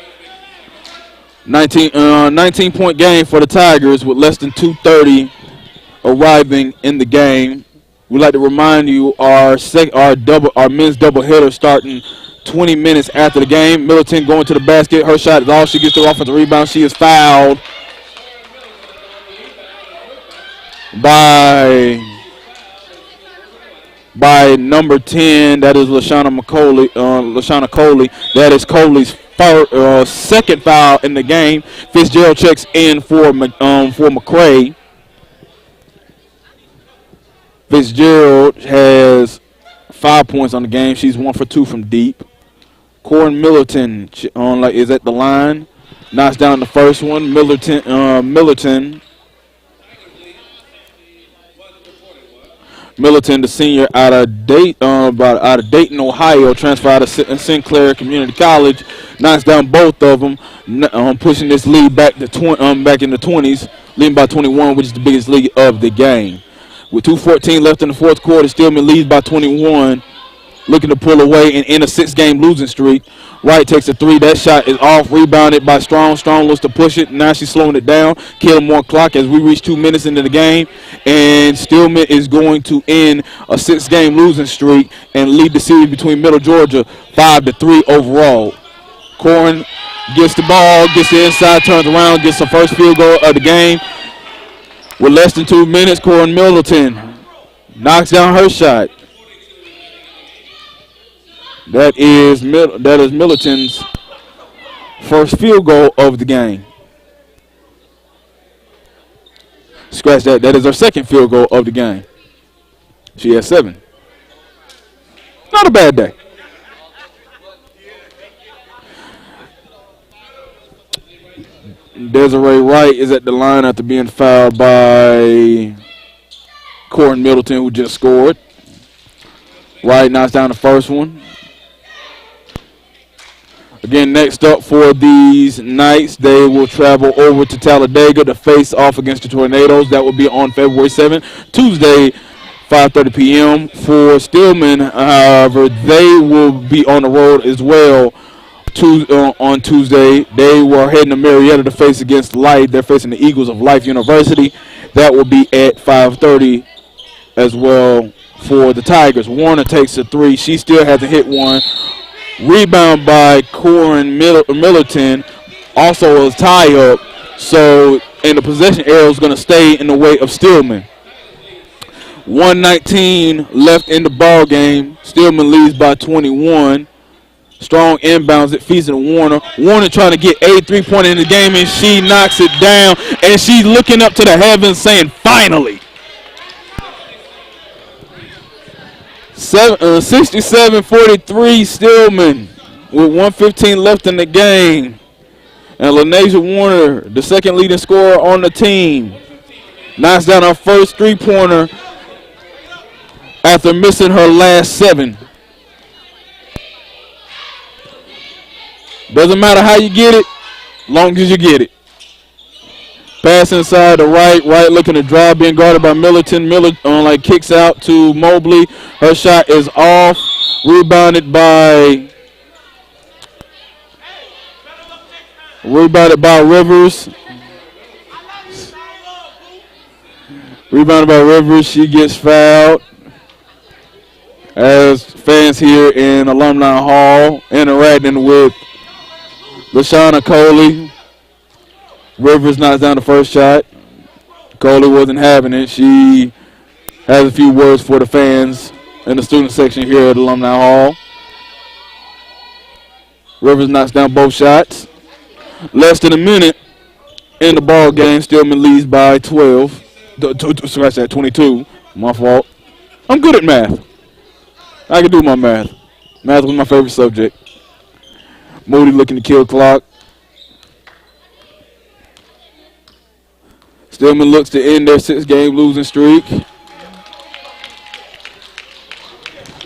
19-point game for the Tigers with less than 2:30 arriving in the game. We'd like to remind you our men's doubleheader starting 20 minutes after the game. Middleton going to the basket. Her shot is off. She gets the offensive rebound. She is fouled by number 10. That is Lashana Coley. That is Coley's second foul in the game. Fitzgerald checks in for McCray. Fitzgerald has 5 points on the game. She's 1 for 2 from deep. Corin Middleton is at the line. knocks down the first one. Middleton, the senior out of Dayton, Ohio, transferred out of Sinclair Community College, knocks down both of them, pushing this lead back to back in the 20s, leading by 21, which is the biggest lead of the game. With 2:14 left in the fourth quarter, Stillman leads by 21, looking to pull away and end a 6-game losing streak. Wright takes a three. That shot is off, rebounded by Strong. Strong looks to push it. Now she's slowing it down, killing more clock as we reach 2 minutes into the game. And Stillman is going to end a 6-game losing streak and lead the series between Middle Georgia 5-3 overall. Corin gets the ball, gets the inside, turns around, gets the first field goal of the game. With less than 2 minutes, Corin Middleton knocks down her shot. That is Middleton's first field goal of the game. Scratch that. That is her second field goal of the game. She has 7. Not a bad day. Desiree Wright is at the line after being fouled by Corin Middleton, who just scored. Wright knocks down the first one. Again, next up for these Knights, they will travel over to Talladega to face off against the Tornadoes. That will be on February 7th, Tuesday, 5:30 p.m. For Stillman, however, they will be on the road as well on Tuesday. They were heading to Marietta to face against Light. They're facing the Eagles of Life University. That will be at 5:30 as well for the Tigers. Warner takes a three. She still hasn't hit one. Rebound by Corin Middleton, also a tie-up. So, and the possession arrow is going to stay in the way of Stillman. 1:19 left in the ball game. Stillman leads by 21. Strong inbounds it, feeds it to Warner. Warner trying to get a three-pointer in the game, and she knocks it down. And she's looking up to the heavens saying, finally. 67-43 Stillman with 1:15 left in the game. And LaNasia Warner, the second leading scorer on the team, knocks down her first three-pointer after missing her last 7. Doesn't matter how you get it, long as you get it. Pass inside to Wright. Wright looking to drive, being guarded by Middleton. Miller kicks out to Mobley. Her shot is off. Rebounded by Rivers. Rebounded by Rivers. She gets fouled. As fans here in Alumni Hall interacting with LaShawna Coley. Rivers knocks down the first shot. Coley wasn't having it. She has a few words for the fans in the student section here at Alumni Hall. Rivers knocks down both shots. Less than a minute in the ball game. Stillman leads by 12. 22. My fault. I'm good at math. I can do my math. Math was my favorite subject. Moody looking to kill clock. Stillman looks to end their 6-game losing streak.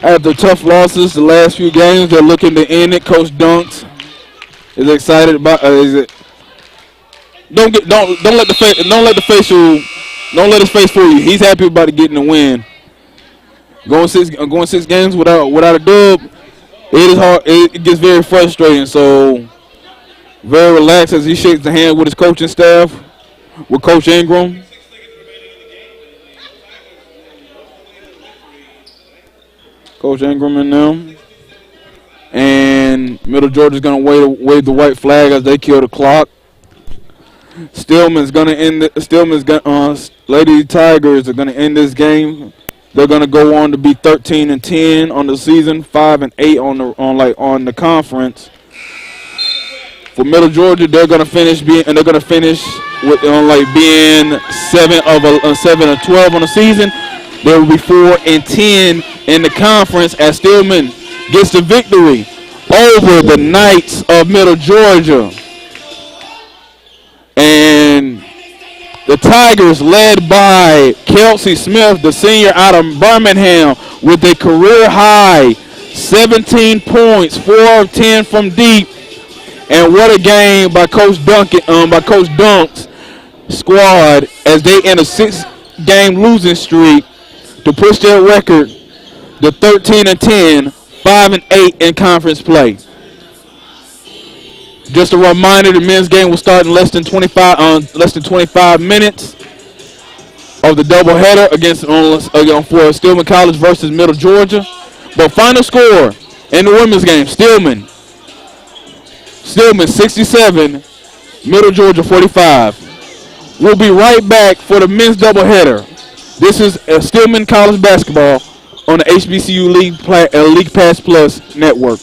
After tough losses the last few games, they're looking to end it. Coach Dunks is excited about. Don't let his face fool you. He's happy about getting the win. Going six games without a dub, it is hard. It gets very frustrating. So very relaxed as he shakes the hand with his coaching staff, with Coach Ingram. Coach Ingram and them. And Middle Georgia's going to wave the white flag as they kill the clock. Stillman's going to end it. Lady Tigers are going to end this game. They're going to go on to be 13-10 on the season, 5-8 on the conference. For Middle Georgia, they're going to finish with being 7-12 on the season. They will be 4-10 in the conference as Stillman gets the victory over the Knights of Middle Georgia. And the Tigers, led by Kelsey Smith, the senior out of Birmingham, with a career high 17 points, 4 of 10 from deep. And what a game by Coach Dunk's squad as they in a 6-game losing streak to push their record to 13-10, 5-8 in conference play. Just a reminder, the men's game will start in less than 25 minutes of the doubleheader for Stillman College versus Middle Georgia. But final score in the women's game: Stillman 67, Middle Georgia 45. We'll be right back for the men's doubleheader. This is Stillman College basketball on the HBCU League Pass Plus network.